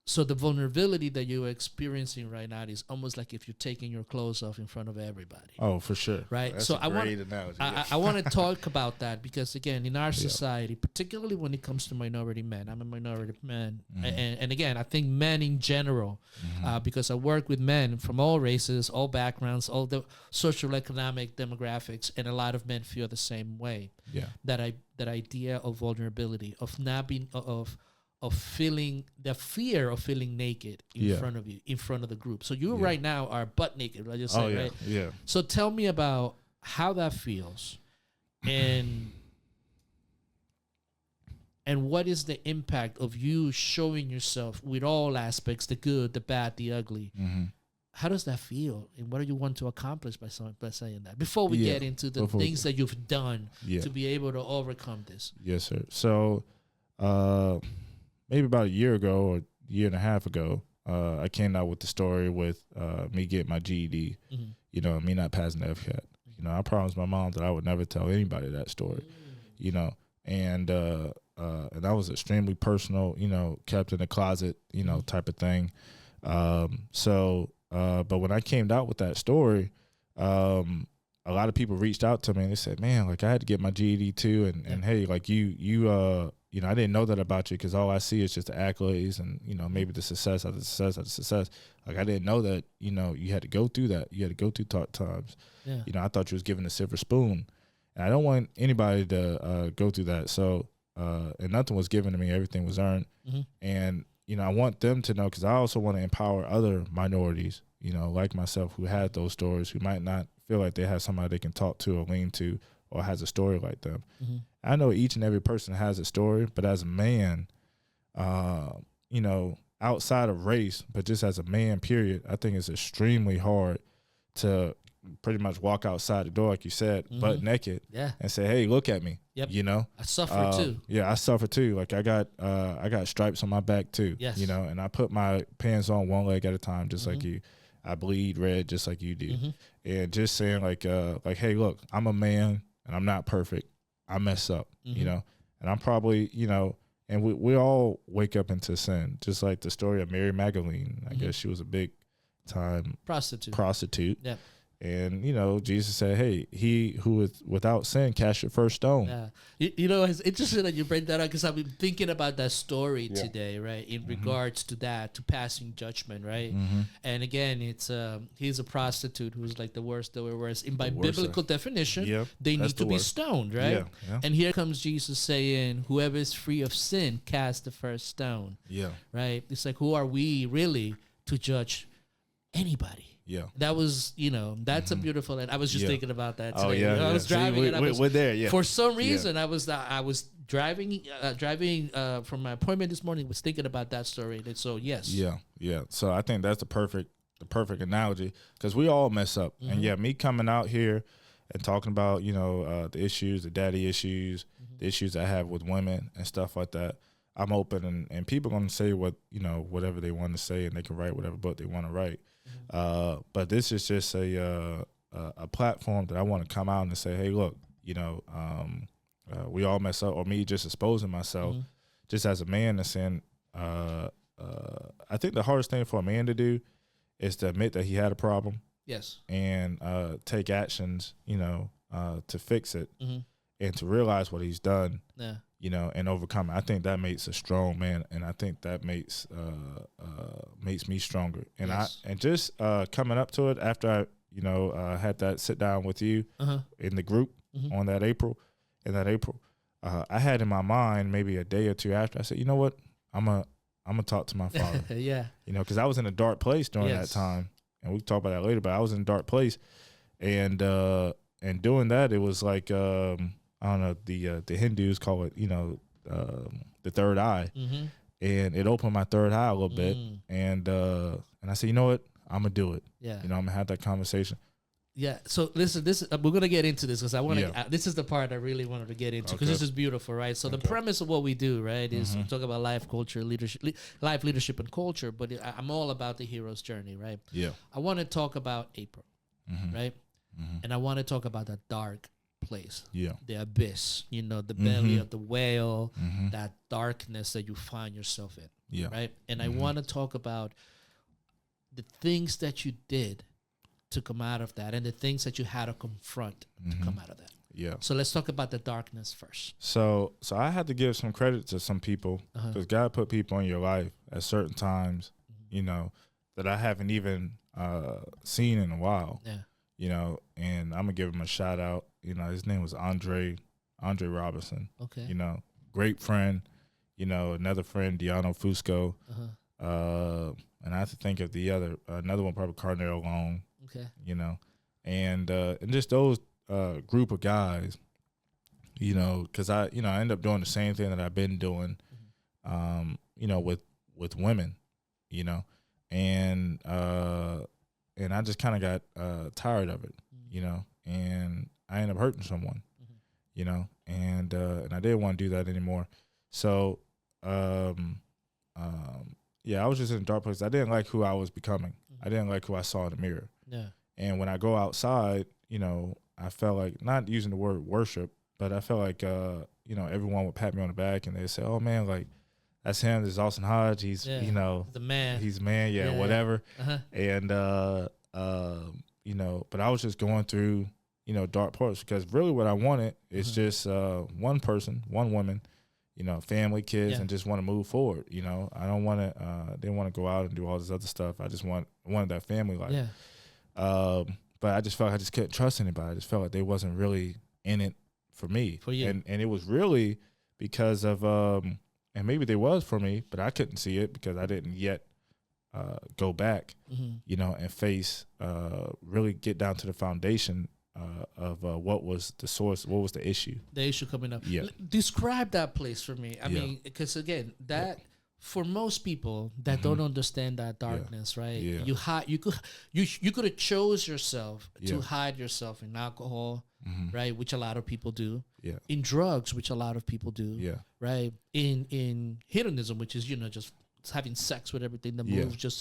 So the vulnerability that you're experiencing right now is almost like if you're taking your clothes off in front of everybody. Oh, for sure. Right. That's so a great analogy. I want to talk about that because, again, in our society, particularly when it comes to minority men, I'm a minority man. And again, I think men in general, because I work with men from all races, all backgrounds, all the social economic demographics, and a lot of men feel the same way. That idea of vulnerability, of not being, of feeling the fear of feeling naked in front of you, in front of the group. So you right now are butt naked, I just say, right? Yeah. So tell me about how that feels, and what is the impact of you showing yourself with all aspects, the good, the bad, the ugly. How does that feel, and what do you want to accomplish by saying that? Before we get into the things that you've done to be able to overcome this. Yes, sir. So, maybe about a year ago or a year and a half ago, I came out with the story with me getting my GED, me not passing the FCAT. I promised my mom that I would never tell anybody that story, and that was extremely personal, kept in the closet, type of thing. But when I came out with that story, a lot of people reached out to me and they said, man, like I had to get my GED too. And hey, like I didn't know that about you because all I see is just the accolades and, maybe the success after success after success. Like I didn't know that, you had to go through that. You had to go through tough times. I thought you was given a silver spoon. And I don't want anybody to go through that. So, and nothing was given to me. Everything was earned. And, I want them to know because I also want to empower other minorities, like myself who had those stories, who might not feel like they have somebody they can talk to or lean to or has a story like them. I know each and every person has a story, but as a man, outside of race, but just as a man, period, I think it's extremely hard to pretty much walk outside the door, like you said, butt naked and say, hey, look at me. I suffer too. Yeah, I suffer too. Like I got stripes on my back too, and I put my pants on one leg at a time, just like you. I bleed red just like you do. And just saying like, hey, look, I'm a man and I'm not perfect. I mess up, and I'm probably, and we all wake up into sin, just like the story of Mary Magdalene. I guess she was a big time prostitute. Yeah. And, Jesus said, hey, he who is without sin, cast your first stone. Yeah. It's interesting that you bring that up because I've been thinking about that story today, right, in regards to that, to passing judgment, right? And again, it's he's a prostitute who's like the worst of the worst. And by biblical definition, they need to be stoned, right? Yeah. And here comes Jesus saying, whoever is free of sin, cast the first stone. Yeah. Right? It's like, who are we really to judge anybody? Yeah, that was, that's a beautiful. And I was just thinking about that today. I was driving. We're there. Yeah. For some reason, I was driving from my appointment this morning. Was thinking about that story. And so yes. Yeah. So I think that's the perfect analogy because we all mess up. And me coming out here and talking about the issues, the daddy issues, the issues I have with women and stuff like that. I'm open and people are gonna say whatever they want to say and they can write whatever book they want to write. But this is just a platform that I want to come out and say, hey, look, we all mess up, or me just exposing myself just as a man and saying, I think the hardest thing for a man to do is to admit that he had a problem. Yes. And take actions, to fix it and to realize what he's done. Yeah. And overcome it. I think that makes a strong man, and I think that makes me stronger. And just coming up to it after I, had that sit down with you in the group, on that April, I had in my mind maybe a day or two after, I said, you know what, I'm gonna talk to my father. Yeah. You know, because I was in a dark place during that time, and we can talk about that later. But I was in a dark place, and doing that, it was like I don't know, the Hindus call it, you know, the third eye, and it opened my third eye a little bit, and I said, you know what, I'm gonna do it. Yeah. You know, I'm gonna have that conversation. Yeah. So listen, we're gonna get into this because I want to. This is the part I really wanted to get into because this is beautiful, right? So the premise of what we do, right, is we talk about life, culture, leadership, life, leadership, and culture. But I'm all about the hero's journey, right? Yeah. I want to talk about April, right, and I want to talk about that dark place, the abyss, you know, the belly of the whale, that darkness that you find yourself in, right? And I want to talk about the things that you did to come out of that and the things that you had to confront to come out of that. Yeah. So let's talk about the darkness first. So I had to give some credit to some people because God put people in your life at certain times, you know, that I haven't even seen in a while. Yeah. You know, and I'm gonna give him a shout out. You know, his name was Andre Robinson. Okay. You know, great friend. You know, another friend, Diano Fusco. And I have to think of the another one, probably Carnell Long. Okay. You know, and just those group of guys, you know, because I end up doing the same thing that I've been doing, you know, with women, you know, and I just kind of got tired of it, you know, and I ended up hurting someone, you know, and I didn't want to do that anymore. So, yeah, I was just in a dark place. I didn't like who I was becoming. I didn't like who I saw in the mirror. Yeah. And when I go outside, you know, I felt like, not using the word worship, but I felt like, you know, everyone would pat me on the back and they'd say, oh, man, like, that's him. This is Austin Hodge. He's, you know. The man. He's a man, whatever. And, you know, but I was just going through, you know, dark parts because really what I wanted is just one person, one woman, you know, family, kids, and just want to move forward. You know, I don't want to, didn't want to go out and do all this other stuff. I just wanted that family life. Yeah. But I just felt like I just couldn't trust anybody. I just felt like they wasn't really in it for me. For you. And it was really because of, and maybe they was for me, but I couldn't see it because I didn't yet go back, you know, and face, really get down to the foundation of what was the source, what was the issue. The issue coming up. Yeah. Describe that place for me. I mean, because again, that for most people that don't understand that darkness, right? Yeah. You could have chose yourself to hide yourself in alcohol, right? Which a lot of people do. Yeah. In drugs, which a lot of people do. Yeah. Right. In hedonism, which is, you know, just having sex with everything that moves, just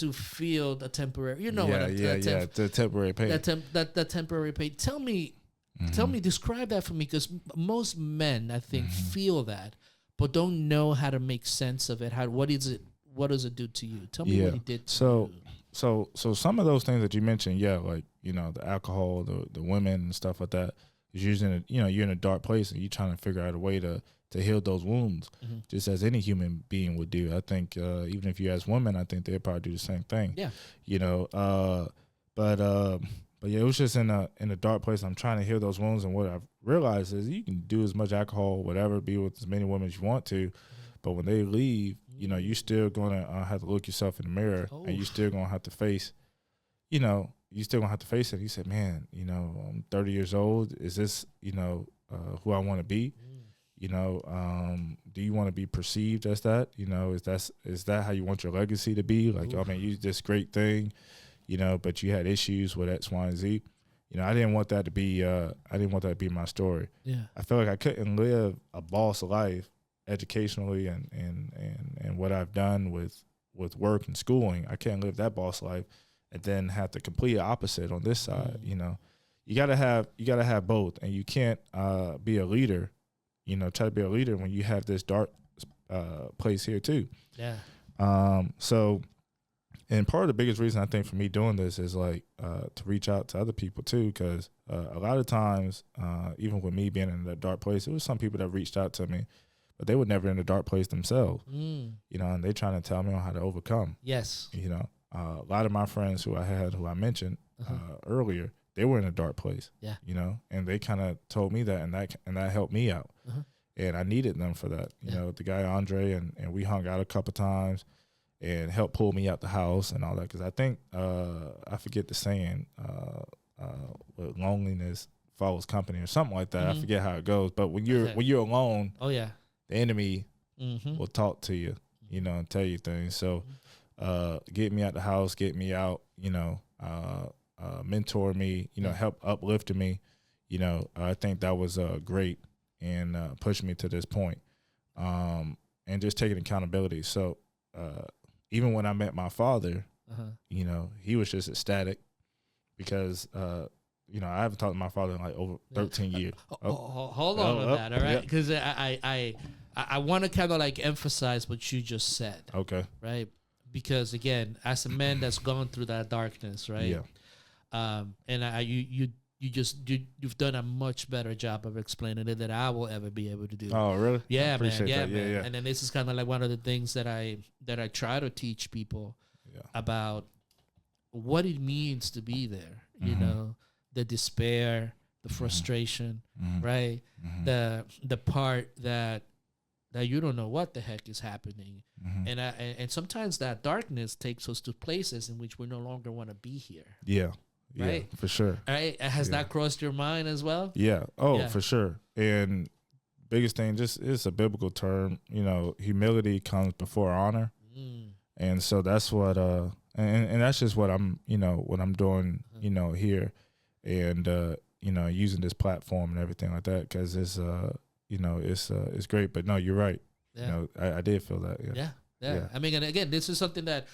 to feel the temporary, you know, the temporary pain. That temporary pain. Tell me, describe that for me, because most men, I think, feel that, but don't know how to make sense of it. What does it do to you? Tell me what he did to you. So some of those things that you mentioned, like, you know, the alcohol, the women and stuff like that, is usually, you know, you're in a dark place and you're trying to figure out a way to heal those wounds, just as any human being would do. I think even if you ask women, I think they'd probably do the same thing. Yeah. You know, but yeah, it was just in a dark place. I'm trying to heal those wounds, and what I've realized is you can do as much alcohol, whatever, be with as many women as you want to, but when they leave, you know, you're still gonna have to look yourself in the mirror, and you're still gonna have to face, you know, it. You said, man, you know, I'm 30 years old. Is this, you know, who I want to be? You know, do you want to be perceived as that? You know, is that how you want your legacy to be? Like, I mean, you did this great thing, you know, but you had issues with X, Y, and Z. You know, I didn't want that to be my story. Yeah. I felt like I couldn't live a boss life educationally and what I've done with work and schooling. I can't live that boss life and then have the complete opposite on this side. You know, you gotta have both, and you can't be a leader. You know, try to be a leader when you have this dark place here too. Yeah. So, and part of the biggest reason I think for me doing this is like to reach out to other people too, because a lot of times, even with me being in that dark place, it was some people that reached out to me, but they were never in a dark place themselves. You know, and they trying to tell me on how to overcome. Yes. You know, a lot of my friends who I mentioned earlier, they were in a dark place. Yeah. You know, and they kind of told me that, and that helped me out. Uh-huh. And I needed them for that. You know, the guy Andre, and we hung out a couple times and helped pull me out the house and all that. Because I think I forget the saying, loneliness follows company or something like that. I forget how it goes. But when you're alone, the enemy will talk to you, you know, and tell you things. So get me out the house, get me out, you know, mentor me, you know, help uplifting me. You know, I think that was great and pushed me to this point. And just taking accountability. So even when I met my father, you know, he was just ecstatic because, you know, I haven't talked to my father in like over 13 years. Hold on with that, all right? Because I want to kind of like emphasize what you just said. Okay. Right? Because again, as a man that's gone through that darkness, right? Yeah. And you've done a much better job of explaining it than I will ever be able to do. Oh, really? Yeah, man. That. Yeah, man. Yeah. And then this is kind of like one of the things that I try to teach people about what it means to be there. You know, the despair, the frustration, right? The part that you don't know what the heck is happening, and sometimes that darkness takes us to places in which we no longer want to be here. Yeah. Right? Yeah, for sure. Right? Has that crossed your mind as well? Yeah. Oh, for sure. And biggest thing, just it's a biblical term. You know, humility comes before honor, and so that's what and that's just what I'm doing, you know, here, and you know, using this platform and everything like that, because it's you know, it's great. But no, you're right. You know, I did feel that. Yeah. I mean, and again, this is something that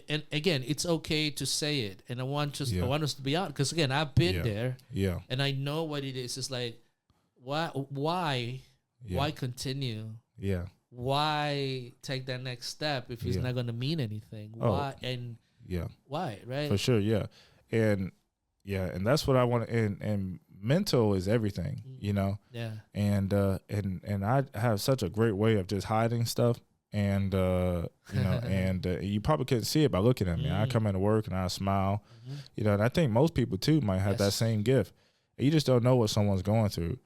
and again, it's okay to say it, and I want us to be out, because again, I've been there, and I know what it is. It's like, why continue? Yeah. Why take that next step if it's not going to mean anything? Why why, right? For sure, and that's what I want. And mental is everything, you know. Yeah. And I have such a great way of just hiding stuff. And, you know, and you probably couldn't see it by looking at me. I come into work and I smile, you know, and I think most people too might have that same gift. You just don't know what someone's going through,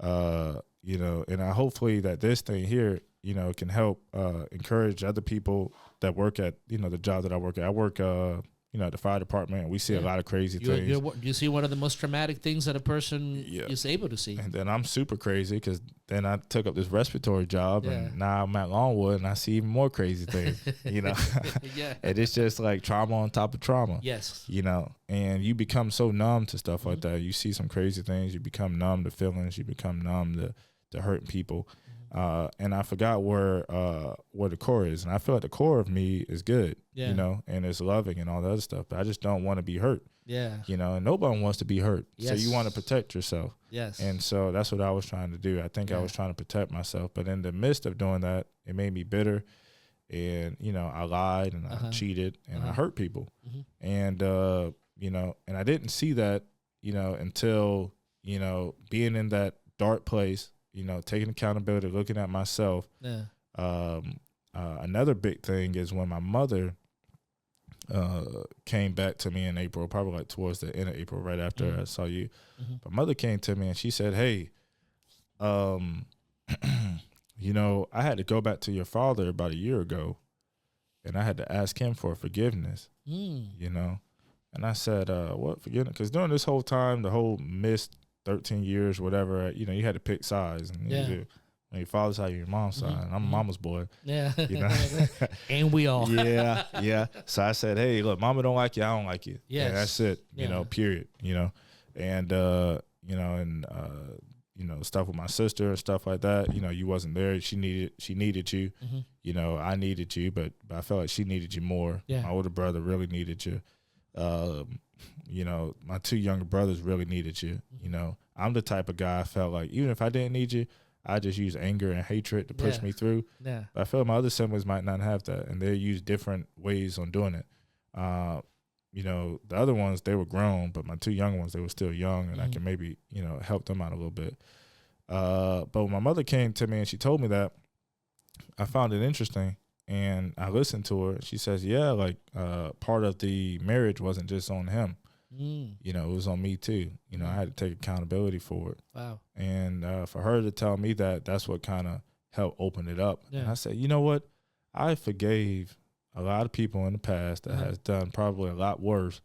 you know, and hopefully that this thing here, you know, can help encourage other people that work at, you know, the job that I work at. I work, you know, at the fire department, and we see a lot of crazy things. You see one of the most traumatic things that a person is able to see. And then I'm super crazy, because then I took up this respiratory job, and now I'm at Longwood, and I see even more crazy things, you know. And it's just like trauma on top of trauma. Yes. You know, and you become so numb to stuff like that. You see some crazy things, you become numb to feelings, you become numb to hurting people. And I forgot where the core is, and I feel like the core of me is good, you know, and it's loving and all the other stuff, but I just don't want to be hurt. You know, and nobody wants to be hurt. So you want to protect yourself. And so that's what I was trying to do. I think I was trying to protect myself, but in the midst of doing that, it made me bitter, and, you know, I lied and I cheated and I hurt people. And, you know, and I didn't see that, you know, until, you know, being in that dark place, you know, taking accountability, looking at myself. Another big thing is when my mother came back to me in April, probably like towards the end of April, right after I saw you. My mother came to me and she said, "Hey, you know, I had to go back to your father about a year ago, and I had to ask him for forgiveness." You know, and I said, "What forgiveness?" Because during this whole time, the whole missed 13 years, whatever, you know, you had to pick sides. And your father's side, your mom's side. And I'm a mama's boy. You know? And we all. So I said, "Hey, look, mama don't like you, I don't like you." And that's it, you know, period, you know. And, you know, and, you know, stuff with my sister and stuff like that, you know, you wasn't there. She needed you. You know, I needed you, but I felt like she needed you more. My older brother really needed you. You know, my two younger brothers really needed you. You know, I'm the type of guy I felt like even if I didn't need you, I just use anger and hatred to push me through. But I feel like my other siblings might not have that, and they use different ways on doing it. You know, the other ones, they were grown, but my two young ones, they were still young, and I can maybe, you know, help them out a little bit. But when my mother came to me and she told me that, I found it interesting. And I listened to her. She says, "Yeah, like part of the marriage wasn't just on him. You know, it was on me too. You know, I had to take accountability for it. Wow. And for her to tell me that, that's what kind of helped open it up. Yeah. And I said, you know what? I forgave a lot of people in the past that has done probably a lot worse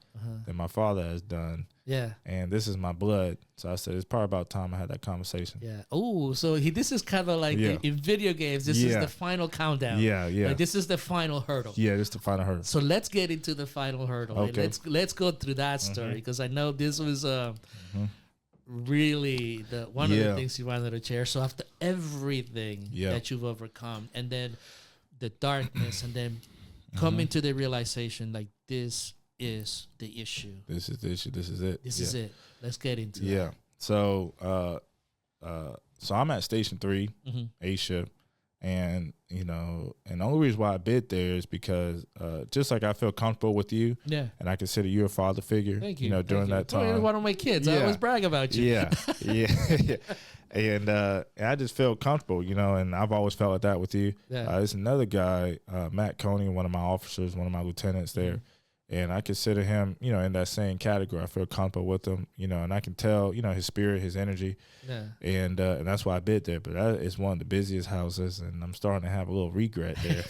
than my father has done. Yeah. And this is my blood. So I said, it's probably about time I had that conversation. Yeah. Oh, so this is kind of like in video games, this is the final countdown. Yeah, yeah. Like this is the final hurdle. Yeah, this is the final hurdle. So let's get into the final hurdle. Okay. Let's go through that story, because I know this was really one of the things you wanted to share. So after everything that you've overcome, and then the darkness, and then coming to the realization, like, this is the issue. This is the issue. This is it. This is it. Let's get into it. Yeah. So, so I'm at Station 3, A shift, and you know, and the only reason why I bid there is because just like I feel comfortable with you, and I consider you a father figure. Thank you. You know, during that time, you're one of my kids. I always brag about you. Yeah, yeah. And I just feel comfortable, you know, and I've always felt like that with you. Yeah. There's another guy, Matt Coney, one of my officers, one of my lieutenants there. And I consider him, you know, in that same category. I feel comfortable with him, you know, and I can tell, you know, his spirit, his energy. Yeah. And that's why I bid there. But that is one of the busiest houses, and I'm starting to have a little regret there.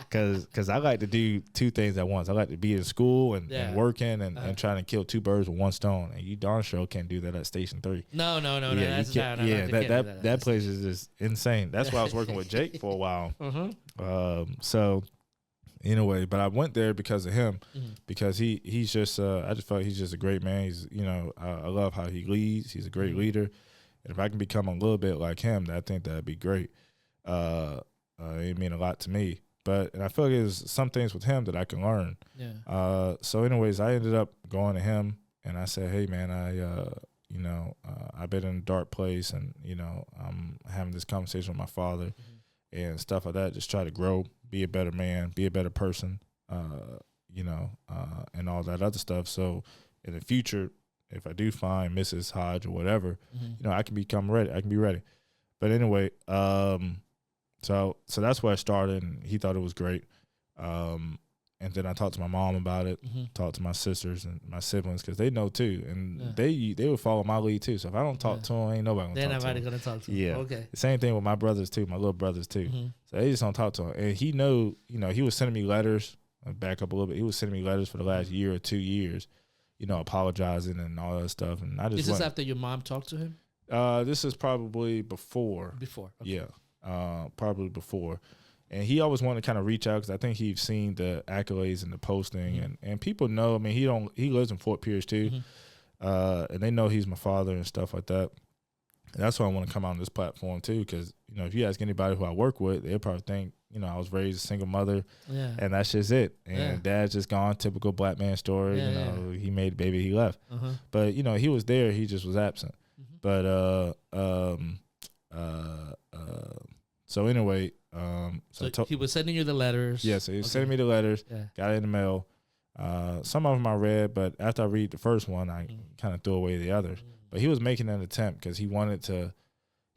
Because I like to do two things at once. I like to be in school and working and trying to kill two birds with one stone. And you darn sure can't do that at Station 3. No. That place is just insane. That's why I was working with Jake for a while. So anyway, but I went there because of him, because he's just I just felt like he's just a great man. He's, you know, I love how he leads. He's a great leader, and if I can become a little bit like him, I think that'd be great. It mean a lot to me. And I feel like there's some things with him that I can learn. Yeah. So anyways, I ended up going to him, and I said, hey man, I've been in a dark place, and you know, I'm having this conversation with my father and stuff like that. Just try to grow, be a better man, be a better person, you know, and all that other stuff. So in the future, if I do find Mrs. Hodge or whatever, you know, I can become ready. I can be ready. But anyway, so that's where I started, and he thought it was great. And then I talked to my mom about it, talked to my sisters and my siblings, because they know too, and they would follow my lead too. So if I don't talk to them, ain't nobody gonna talk to them. They're nobody gonna talk to them. Yeah. Okay. The same thing with my brothers too, my little brothers too. So they just don't talk to him. And he know, you know, he was sending me letters. I'll back up a little bit. He was sending me letters for the last year or 2 years, you know, apologizing and all that stuff. And I just This is after your mom talked to him? This is probably before. Before. Okay. Yeah. Probably before. And he always wanted to kind of reach out, because I think he's seen the accolades and the posting, and people know. I mean, he lives in Fort Pierce too, and they know he's my father and stuff like that. And that's why I want to come out on this platform too, because you know, if you ask anybody who I work with, they'll probably think, you know, I was raised a single mother, and that's just it. And dad's just gone, typical black man story. You know, he made a baby, he left. But you know, he was there, he just was absent. But so anyway. So he was sending you the letters. Yeah, so he was sending me the letters. Got it in the mail. Some of them I read, but after I read the first one, I kind of threw away the others. But he was making an attempt, because he wanted to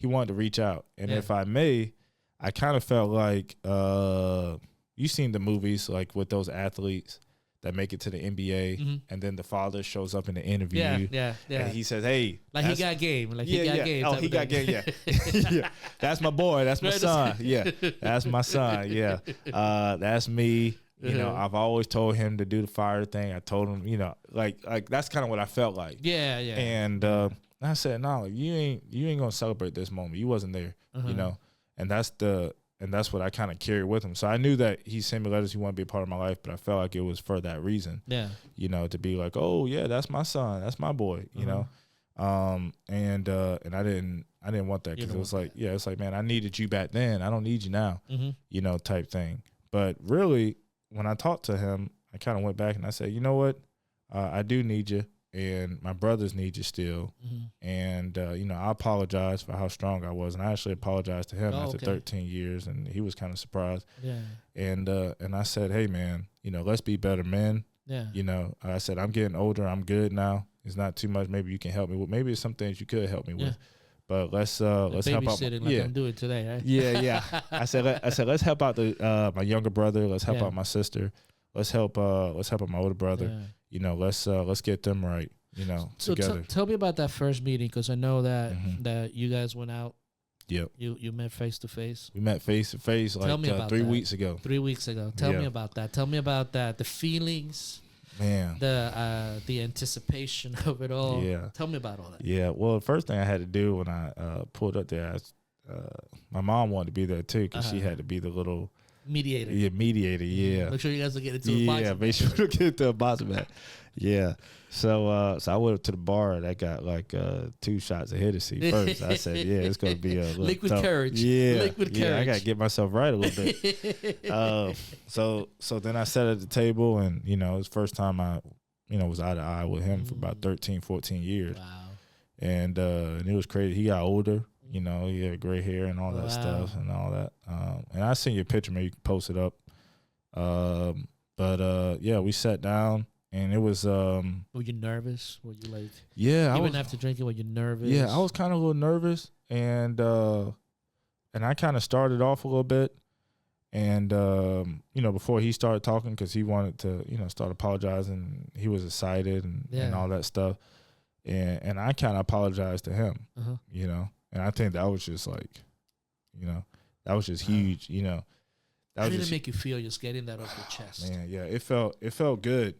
reach out. And if I may, I kind of felt like you seen the movies, like with those athletes that make it to the NBA, and then the father shows up in the interview. And he says, "Hey, like he got game, like he got game." Oh, he got game. Yeah, yeah. That's my boy. That's my son. Yeah, that's my son. Yeah, that's me. You know, I've always told him to do the fire thing. I told him, you know, like that's kind of what I felt like. Yeah. And I said, no, you ain't gonna celebrate this moment. You wasn't there. You know, and that's what I kind of carried with him. So I knew that he sent me letters, he wanted to be a part of my life, but I felt like it was for that reason. Yeah. You know, to be like, oh yeah, that's my son, that's my boy, you know. And I didn't want that, because it was like, it's like, man, I needed you back then, I don't need you now, you know, type thing. But really, when I talked to him, I kind of went back and I said, you know what, I do need you. And my brothers need you still. And, you know, I apologize for how strong I was. And I actually apologized to him after 13 years. And he was kind of surprised. Yeah. And I said, hey, man, you know, let's be better men. Yeah. You know, I said, I'm getting older. I'm good now. It's not too much. Maybe you can help me with. Maybe it's some things you could help me with. But let's help out. Like I'm doing today, right? Yeah. I said, let's help out my younger brother. Let's help out my sister. Let's help out my older brother. Yeah. let's get them right, So together. Tell me about that first meeting, because I know that that you guys went out. Yep. You met face to face. We met face to face like 3 weeks ago. 3 weeks ago. Tell me about that. Tell me about that. The feelings. Man. The anticipation of it all. Yeah. Tell me about all that. Yeah. Well, the first thing I had to do when I pulled up there, my mom wanted to be there too, because she had to be the little mediator. Yeah, mediator. Yeah. Make sure you guys will get into a box. Yeah, make sure to get into a box match. Yeah. So I went up to the bar and I got like 2 shots of Hennessy first. I said, yeah, it's gonna be a liquid tough. courage. Yeah, liquid courage. I gotta get myself right a little bit. So then I sat at the table, and it was the first time I was eye to eye with him for about 13, 14 years. Wow. And it was crazy. He got older. He had gray hair and all that stuff and all that. And I sent you a picture. Maybe you can post it up. But we sat down. And it was. Were you nervous? Were you like? Yeah, even after drinking, were you nervous? Yeah, I was kind of a little nervous, and I kind of started off a little bit, and before he started talking, because he wanted to start apologizing. He was excited and all that stuff, and I kind of apologized to him, and I think that was just like, that was just huge, How did it make you feel just getting that off your chest? Man, yeah, it felt good.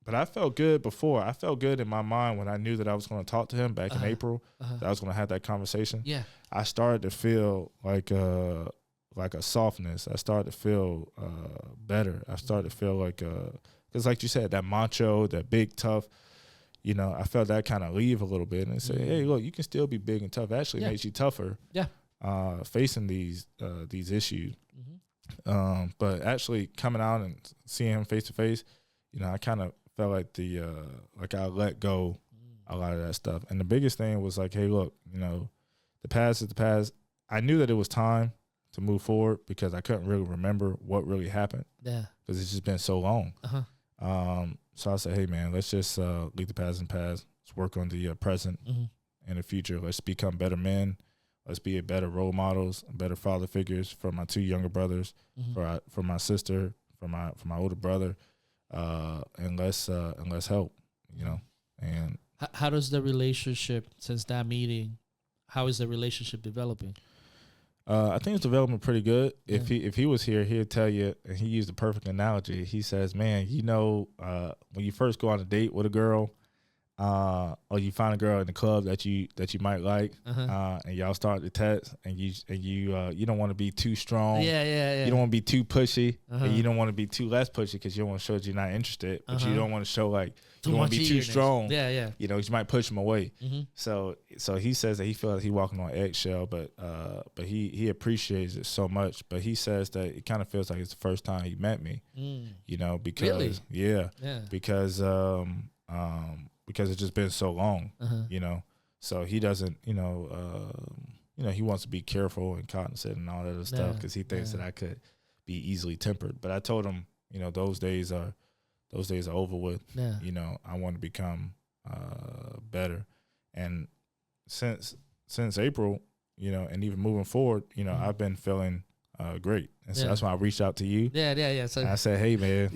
But I felt good before. I felt good in my mind when I knew that I was going to talk to him back in April, that I was going to have that conversation. Yeah. I started to feel like a softness. I started to feel better. I started to feel like, because like you said, that macho, that big, tough, I felt that kind of leave a little bit and say, hey, look, you can still be big and tough. It actually makes you tougher facing these issues. But actually coming out and seeing him face to face, I kind of felt like like I let go a lot of that stuff. And the biggest thing was like, hey, look, the past is the past. I knew that it was time to move forward because I couldn't really remember what really happened. Yeah. Because it's just been so long. So I said, hey, man, let's just leave the past in the past. Let's work on the present and the future. Let's become better men. Let's be better role models, better father figures for my 2 younger brothers, for my sister, for my older brother. And let's help, And how does the relationship since that meeting? How is the relationship developing? I think it's developing pretty good. Yeah. If he was here, he'd tell you, and he used the perfect analogy. He says, "Man, when you first go on a date with a girl, or you find a girl in the club that you might like, and y'all start to text, and you don't want to be too strong, you don't want to be too pushy, and you don't want to be too less pushy because you don't want to show that you're not interested, but you don't want to show like you don't want to be too strong, you might push him away. So he says that he feels like he's walking on eggshell, but he appreciates it so much, but he says that it kind of feels like it's the first time he met me, because because it's just been so long, so he doesn't, he wants to be careful and cognizant and all that other stuff because he thinks that I could be easily tempered. But I told him, those days are over with. I want to become better. And since April, and even moving forward, I've been feeling great. And so that's why I reached out to you. Yeah. So I said, hey, man.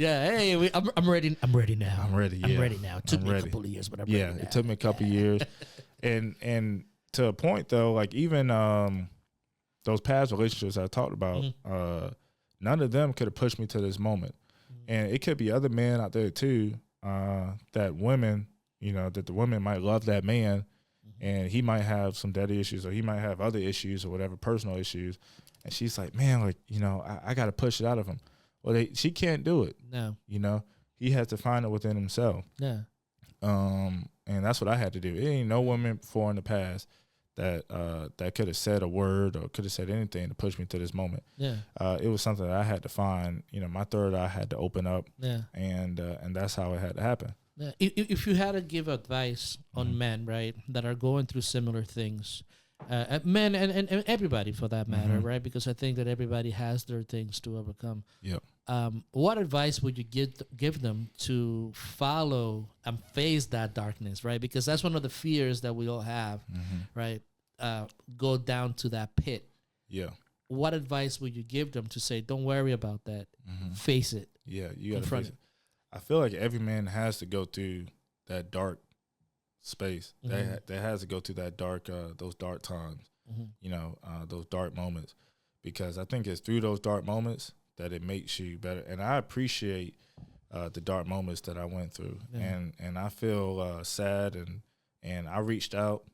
I'm ready. I'm ready now. I'm ready. Yeah. I'm ready now. It took me a couple of years, but I'm ready now. It took me a couple of years. And to a point, though, like even those past relationships I talked about, none of them could have pushed me to this moment. And it could be other men out there, too, that women, that the women might love that man, and he might have some daddy issues or he might have other issues or whatever, personal issues. And she's like, man, like, I got to push it out of him. Well, she can't do it. No. He has to find it within himself. Yeah. And that's what I had to do. It ain't no woman before in the past that could have said a word or could have said anything to push me to this moment. Yeah. It was something that I had to find. My third eye had to open up. Yeah. And that's how it had to happen. Yeah. If you had to give advice on men, right, that are going through similar things, men and everybody for that matter, right? Because I think that everybody has their things to overcome. Yep. What advice would you give them to follow and face that darkness, right? Because that's one of the fears that we all have, right? Go down to that pit. Yeah. What advice would you give them to say, don't worry about that, face it? Yeah, you got to face it. I feel like every man has to go through that dark space. They has to go through that dark, those dark times, those dark moments, because I think it's through those dark moments that it makes you better. And I appreciate the dark moments that I went through, and I feel sad, and I reached out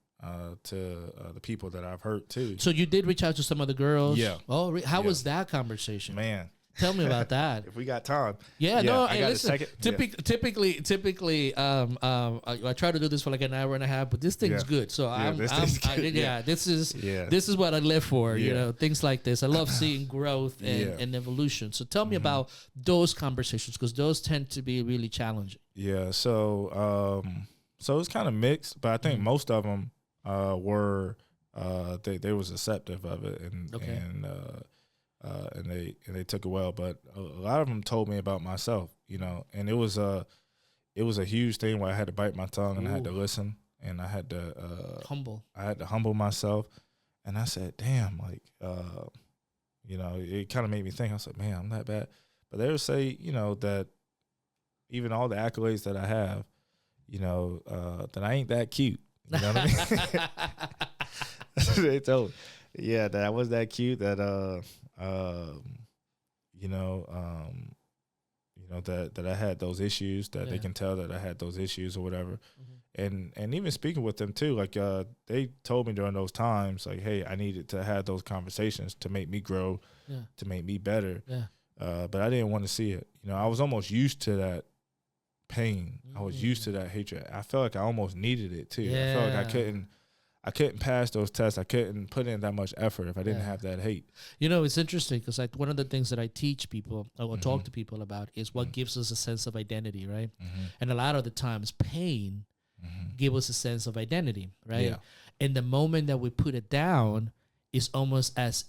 to the people that I've hurt too. So you did reach out to some of the girls? Yeah. Oh, how was that conversation? Man. Tell me about that. If we got time. No, I got listen, a second. Typically, I try to do this for like an hour and a half, but this thing's good. So this is what I live for. You know, things like this. I love seeing growth and evolution. So tell me about those conversations, because those tend to be really challenging. Yeah. So it's kind of mixed, but I think most of them were they was acceptive of it, and they took it well, but a lot of them told me about myself, and it was a huge thing where I had to bite my tongue and I had to listen, and I had to humble myself, and I said, damn, like, it kind of made me think. I was like, man, I'm that bad. But they would say, that even all the accolades that I have, that I ain't that cute. You know what I mean? They told me, that I was that cute, that that I had those issues, that they can tell that I had those issues or whatever. And even speaking with them too, like they told me during those times, like, hey, I needed to have those conversations to make me grow, to make me better. But I didn't want to see it. I was almost used to that pain. I was used to that hatred. I felt like I almost needed it too. I felt like I couldn't pass those tests. I couldn't put in that much effort if I didn't have that hate. It's interesting because like one of the things that I teach people or talk to people about is what gives us a sense of identity, right? And a lot of the times pain gives us a sense of identity, right? Yeah. And the moment that we put it down is almost as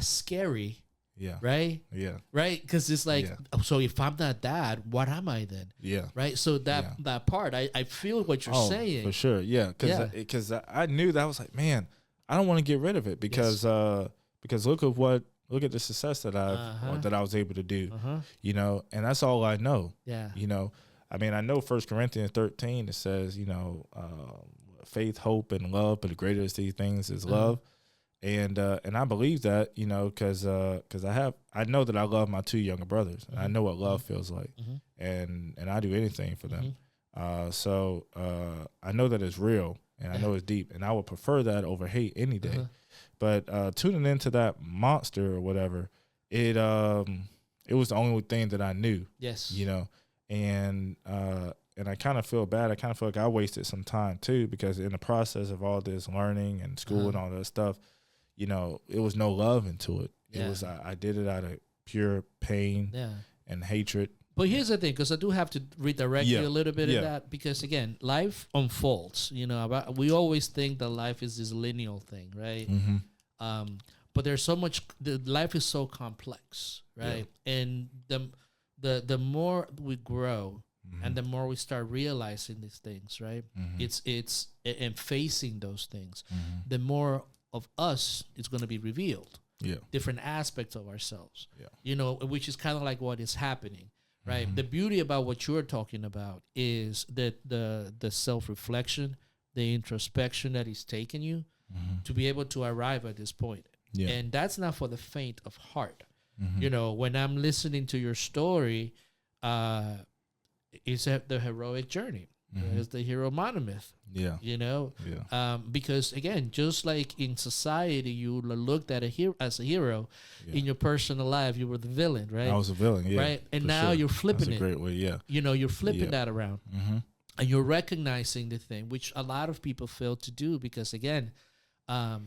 scary. Yeah. Right? Yeah. Right? Because it's like, so if I'm not that, what am I then? Yeah. Right? So that part, I feel what you're saying. For sure. Yeah. Because I knew that. I was like, man, I don't want to get rid of it because look at the success that I was able to do, and that's all I know. Yeah. I mean, I know 1 Corinthians 13, it says, faith, hope, and love, but the greatest of these things is love. And I believe that, because I know that I love my 2 younger brothers, and I know what love feels like, and I do anything for them. So I know that it's real, and I know it's deep, and I would prefer that over hate any day. But tuning into that monster or whatever, it was the only thing that I knew. Yes. And I kind of feel bad. I kind of feel like I wasted some time too, because in the process of all this learning and school and all that stuff, it was no love into it. It was I did it out of pure pain and hatred. But here's the thing, because I do have to redirect you a little bit of that, because again, life unfolds. We always think that life is this linear thing, right? But there's so much. Life is so complex, right? And the more we grow, and the more we start realizing these things, right? It's and facing those things, the more of us is going to be revealed. Different aspects of ourselves. Which is kind of like what is happening, right? The beauty about what you're talking about is that the self-reflection, the introspection that is taking you to be able to arrive at this point. And that's not for the faint of heart. When I'm listening to your story, it's the heroic journey. It's the hero monomyth. Because again, just like in society, you looked at as a hero. In your personal life, you were the villain, right? I was a villain, right? And now you're flipping it. That's a great way, you're flipping that around, and you're recognizing the thing, which a lot of people fail to do, because again,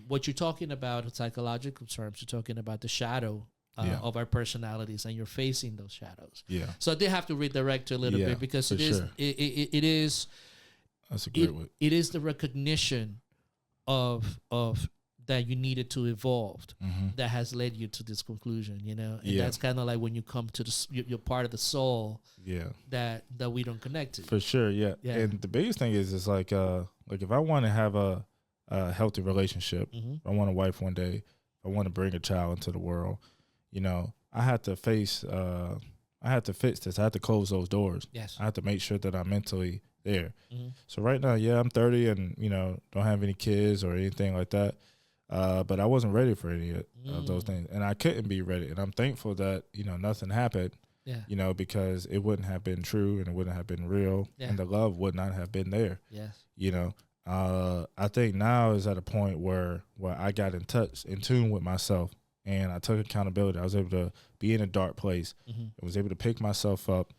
what you're talking about in psychological terms, you're talking about the shadow of our personalities, and you're facing those shadows. So they have to redirect a little bit, because it is. That's a great way. It is the recognition of that you needed to evolve that has led you to this conclusion, And that's kind of like when you come to you're part of the soul. That we don't connect to. For sure. Yeah. And the biggest thing is like if I want to have a healthy relationship, if I want a wife one day, if I want to bring a child into the world, I have to face I have to fix this. I have to close those doors. Yes. I have to make sure that I'm mentally there. Mm-hmm. So right now, yeah, I'm 30 and, you know, don't have any kids or anything like that. But I wasn't ready for any of those things. And I couldn't be ready. And I'm thankful that, you know, nothing happened, you know, because it wouldn't have been true and it wouldn't have been real. And the love would not have been there. Yes. You know, I think now is at a point where I got in tune with myself, and I took accountability. I was able to be in a dark place. I was able to pick myself up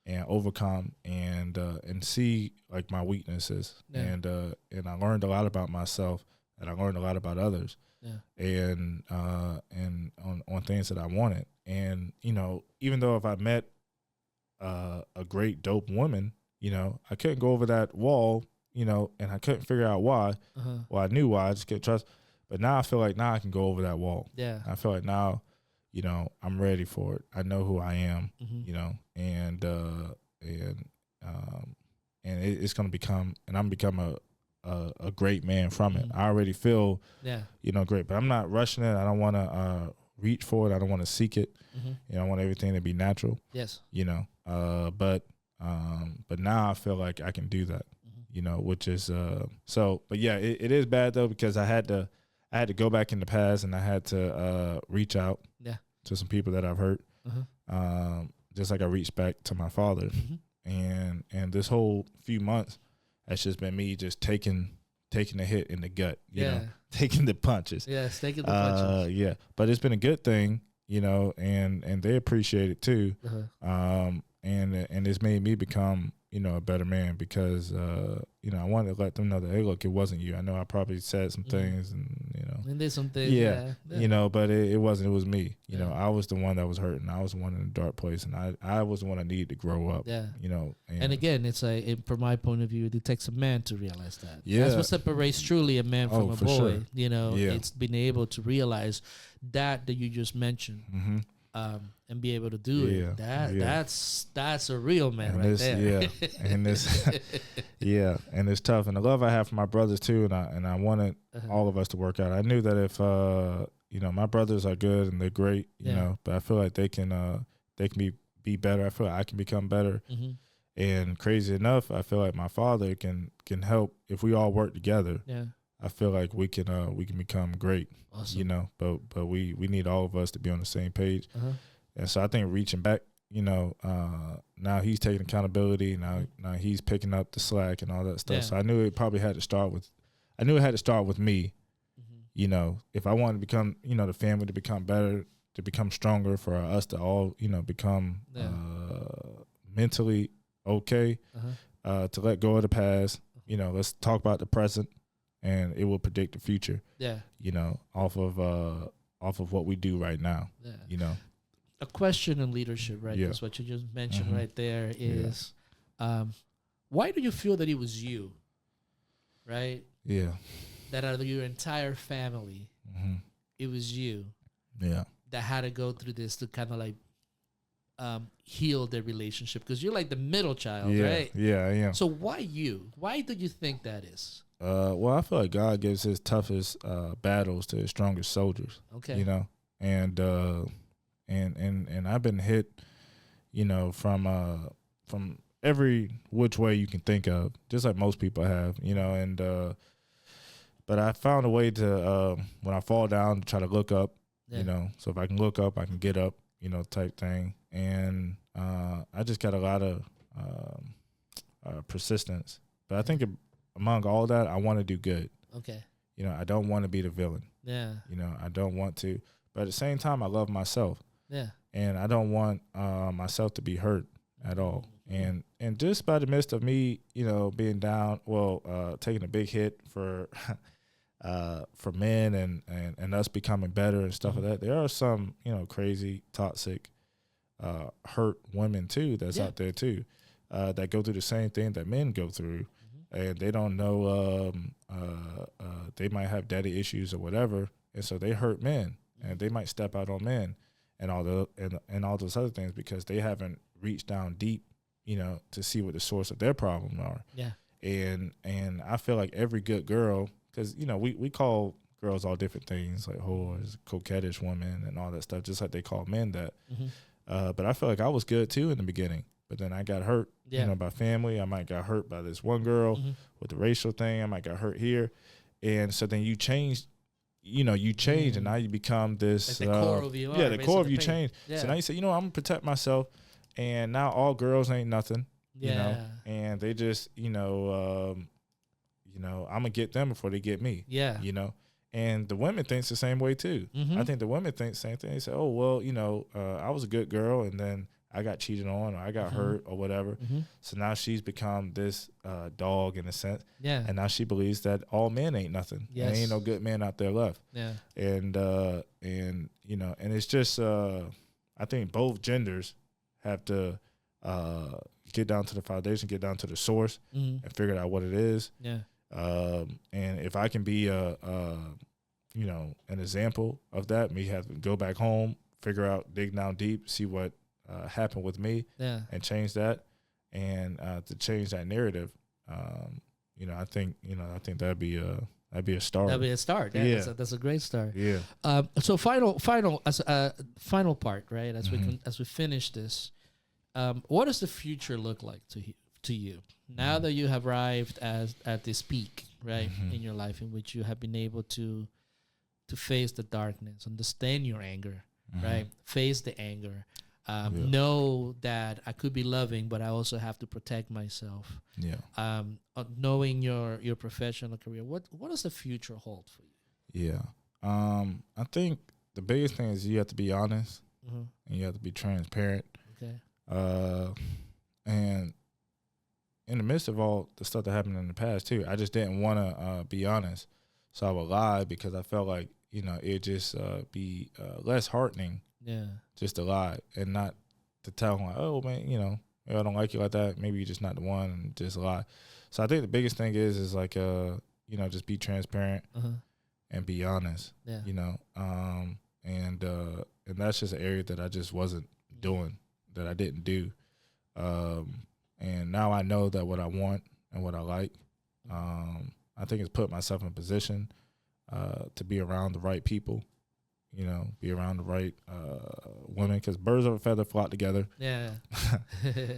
and overcome and see like my weaknesses. And I learned a lot about myself, and I learned a lot about others. And on things that I wanted. And, you know, even though if I met a great dope woman, you know, I couldn't go over that wall, you know, and I couldn't figure out why. Well, I knew why. I just couldn't trust. But now I feel like now I can go over that wall. I feel like now, you know, I'm ready for it. I know who I am, you know, and it's going to become, and I'm become a great man from it. I already feel, you know, great, but I'm not rushing it. I don't want to reach for it. I don't want to seek it. You know, I want everything to be natural. You know, but now I feel like I can do that. You know, which is so. But yeah, it is bad though, because I had to go back in the past, and I had to reach out to some people that I've hurt. Just like I reached back to my father, and this whole few months, that's just been me just taking the hit in the gut, you know, taking the punches. Taking the punches. Yeah, but it's been a good thing, you know, and they appreciate it too. And it's made me become, you know, a better man, because, you know, I wanted to let them know that, hey, look, it wasn't you. I know I probably said some things, and, you know. And did some things. You know, but it wasn't. It was me. You know, I was the one that was hurting. I was the one in a dark place, and I was the one that needed to grow up. You know. And again, it's from my point of view, it takes a man to realize that. That's what separates truly a man from a boy. Sure. You know, it's being able to realize that you just mentioned. And be able to do it. That's a real man and there. And this, and it's tough. And the love I have for my brothers too, and I wanted all of us to work out. I knew that if you know, my brothers are good and they're great, you know, but I feel like they can be better. I feel like I can become better. And crazy enough, I feel like my father can help if we all work together. I feel like we can become great. Awesome. You know, but we need all of us to be on the same page. And so I think reaching back, you know, now he's taking accountability. Now he's picking up the slack and all that stuff. So I knew it probably had to start with me. You know, if I wanted to become, you know, the family to become better, to become stronger, for us to all, you know, become mentally okay, to let go of the past. You know, let's talk about the present, and it will predict the future. You know, off of what we do right now. You know. A question in leadership, right? That's what you just mentioned right there is, why do you feel that it was you, right? That out of your entire family, it was you that had to go through this to kind of like heal their relationship, because you're like the middle child, right? I am. So why you? Why do you think that is? Well, I feel like God gives his toughest battles to his strongest soldiers. You know, and I've been hit, you know, from every which way you can think of, just like most people have, you know, and but I found a way to when I fall down, to try to look up, you know, so if I can look up, I can get up, you know, type thing. And I just got a lot of persistence, but I think among all that, I want to do good. You know, I don't want to be the villain. You know, I don't want to, but at the same time, I love myself. And I don't want myself to be hurt at all. And just by the midst of me, you know, being down, taking a big hit for men and us becoming better and stuff like that, there are some, you know, crazy, toxic, hurt women too that's out there too, that go through the same thing that men go through. And they don't know, they might have daddy issues or whatever, and so they hurt men, and they might step out on men. And all those other things, because they haven't reached down deep, you know, to see what the source of their problem are. And I feel like every good girl, because, you know, we call girls all different things, like whores, coquettish women, and all that stuff, just like they call men that. But I felt like I was good too in the beginning. But then I got hurt, by family. I might got hurt by this one girl with the racial thing. I might got hurt here. And so then you change, and now you become this. Like the core of you are. Yeah, the core of you pain. change. Yeah. So now you say, I'm going to protect myself. And now all girls ain't nothing, and they just, I'm going to get them before they get me. Yeah. And the women thinks the same way too. I think the women think the same thing. They say, oh, well, I was a good girl and then I got cheated on or I got hurt or whatever. So now she's become this dog in a sense. Yeah. And now she believes that all men ain't nothing. Yes. There ain't no good men out there left. Yeah. And it's just, I think both genders have to get down to the foundation, get down to the source and figure out what it is. Yeah. And if I can be an example of that, me have to go back home, figure out, dig down deep, see what happened with me, and change that, and to change that narrative, I think that'd be a start. That'd be a start. Yeah. That's a great start. Yeah. So final part, right? As we finish this, what does the future look like to you now that you have arrived at this peak, right, in your life, in which you have been able to face the darkness, understand your anger, right, face the anger, know that I could be loving, but I also have to protect myself. Yeah. Knowing your professional career, what does the future hold for you? Yeah. I think the biggest thing is you have to be honest and you have to be transparent. Okay. And in the midst of all the stuff that happened in the past too, I just didn't want to be honest, so I would lie because I felt like it'd just be less heartening, just to lie and not to tell them like, oh man, I don't like you like that. Maybe you're just not the one, and just lie. So I think the biggest thing is like just be transparent and be honest. Yeah. And that's just an area that I just wasn't doing, that I didn't do. And now I know that what I want and what I like, I think it's put myself in a position to be around the right people, be around the right women, because birds of a feather flock together. Yeah.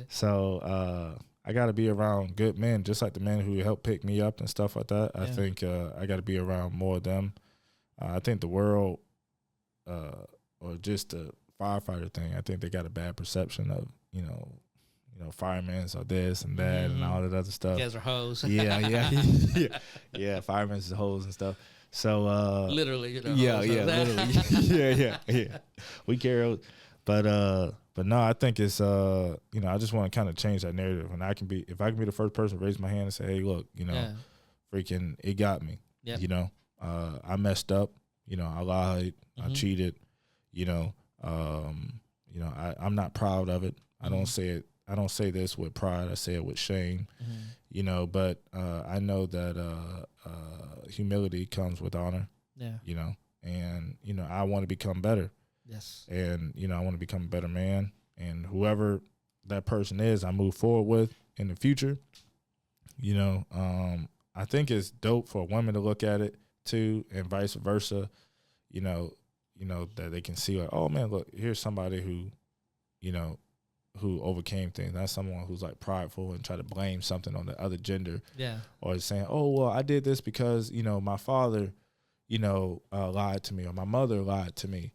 So I got to be around good men, just like the men who helped pick me up and stuff like that. I think I got to be around more of them. I think the world, or just the firefighter thing, I think they got a bad perception of, firemen are this and that and all that other stuff. You guys are hoes. Yeah, firemen is hoes and stuff. So literally, literally, yeah. We carry, but no, I think it's I just want to kind of change that narrative, and if I can be the first person to raise my hand and say, hey, look, freaking, it got me. Yep. I messed up. I lied. I cheated. I'm not proud of it. I don't say it. I don't say this with pride. I say it with shame. But I know that humility comes with honor. Yeah. And I want to become better. Yes. And I want to become a better man. And whoever that person is, I move forward with in the future. I think it's dope for women to look at it too, and vice versa. That they can see like, oh man, look, here's somebody who overcame things. Not someone who's like prideful and try to blame something on the other gender. Yeah. Or saying, oh, well, I did this because, my father, lied to me, or my mother lied to me,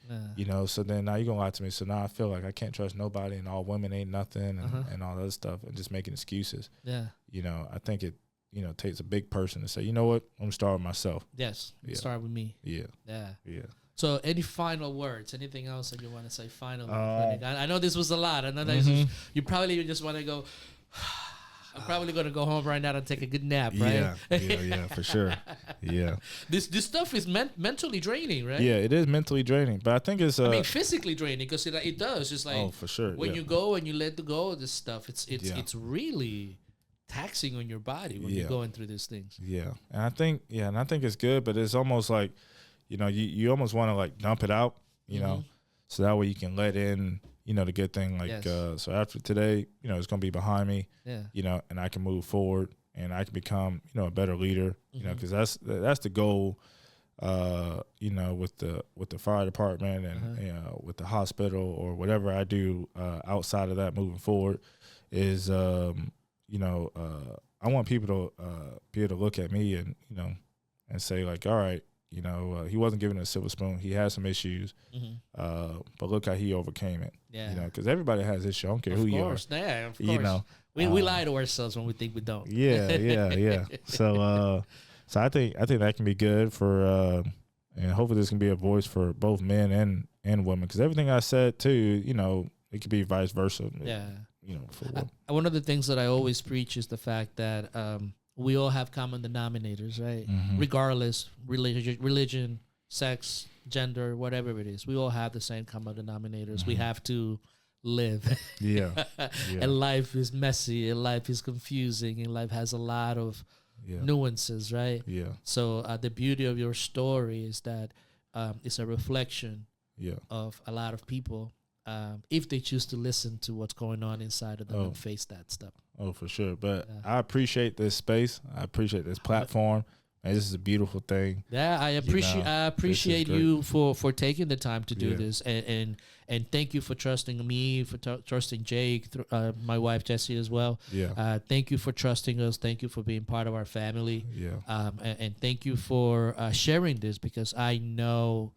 so then now you're going to lie to me. So now I feel like I can't trust nobody, and all women ain't nothing, and all that other stuff, and just making excuses. Yeah. I think it, takes a big person to say, you know what, I'm going to start with myself. Yes. Start with me. Yeah. Yeah. Yeah. So any final words, anything else that you want to say finally? I know this was a lot. I know that you probably just want to go, I'm probably going to go home right now and take a good nap, right? Yeah, for sure. Yeah. This stuff is mentally draining, right? Yeah, it is mentally draining, but I think it's physically draining, because it does. It's like, oh, for sure. When you go and you let go of this stuff, it's really taxing on your body when you're going through these things. Yeah. And I think it's good, but it's almost like, you almost want to like dump it out, so that way you can let in, the good thing. Like, so after today, it's going to be behind me, and I can move forward and I can become, a better leader, because that's the goal you know, with the fire department and with the hospital or whatever I do outside of that moving forward is, you know, I want people to be able to look at me and, you know, and say like, all right, you know, he wasn't given a silver spoon. He had some issues, but look how he overcame it. Yeah. You know, because everybody has issues. I don't care who you are. Yeah, of course. You know, we lie to ourselves when we think we don't. Yeah. So, so I think that can be good for, and hopefully this can be a voice for both men and women. Because everything I said too, you know, it could be vice versa. Yeah. You know, for women. One of the things that I always preach is the fact that we all have common denominators, right? Regardless, religion, sex, gender, whatever it is, we all have the same common denominators. We have to live. Yeah. And life is messy, and life is confusing, and life has a lot of nuances, right? Yeah. So the beauty of your story is that it's a reflection of a lot of people. If they choose to listen to what's going on inside of them and face that stuff. Oh, for sure. But I appreciate this space. I appreciate this platform. And this is a beautiful thing. Yeah, I appreciate you for taking the time to do this, and thank you for trusting me, for trusting Jake, my wife Jessie as well. Yeah. Thank you for trusting us. Thank you for being part of our family. Yeah. And thank you for sharing this, because I know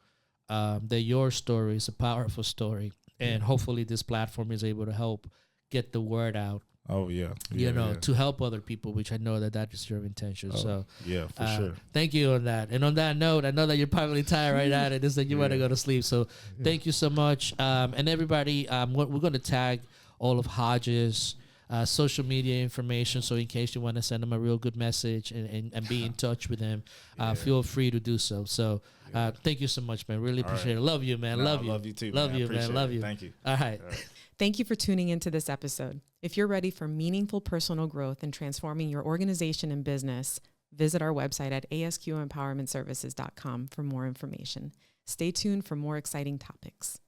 that your story is a powerful story. And hopefully this platform is able to help get the word out. Oh, yeah. You know, to help other people, which I know that is your intention. Oh, so, yeah, for sure. Thank you on that. And on that note, I know that you're probably tired right now and that you want to go to sleep. So thank you so much. And everybody, we're going to tag all of Hodge's social media information. So in case you want to send him a real good message and be in touch with him, feel free to do so. So thank you so much, man. Really appreciate it. Love you, man. Love you. Love you too. Love you, man. Love you. Thank you. All right. Thank you for tuning into this episode. If you're ready for meaningful personal growth and transforming your organization and business, visit our website at asqempowermentservices.com for more information. Stay tuned for more exciting topics.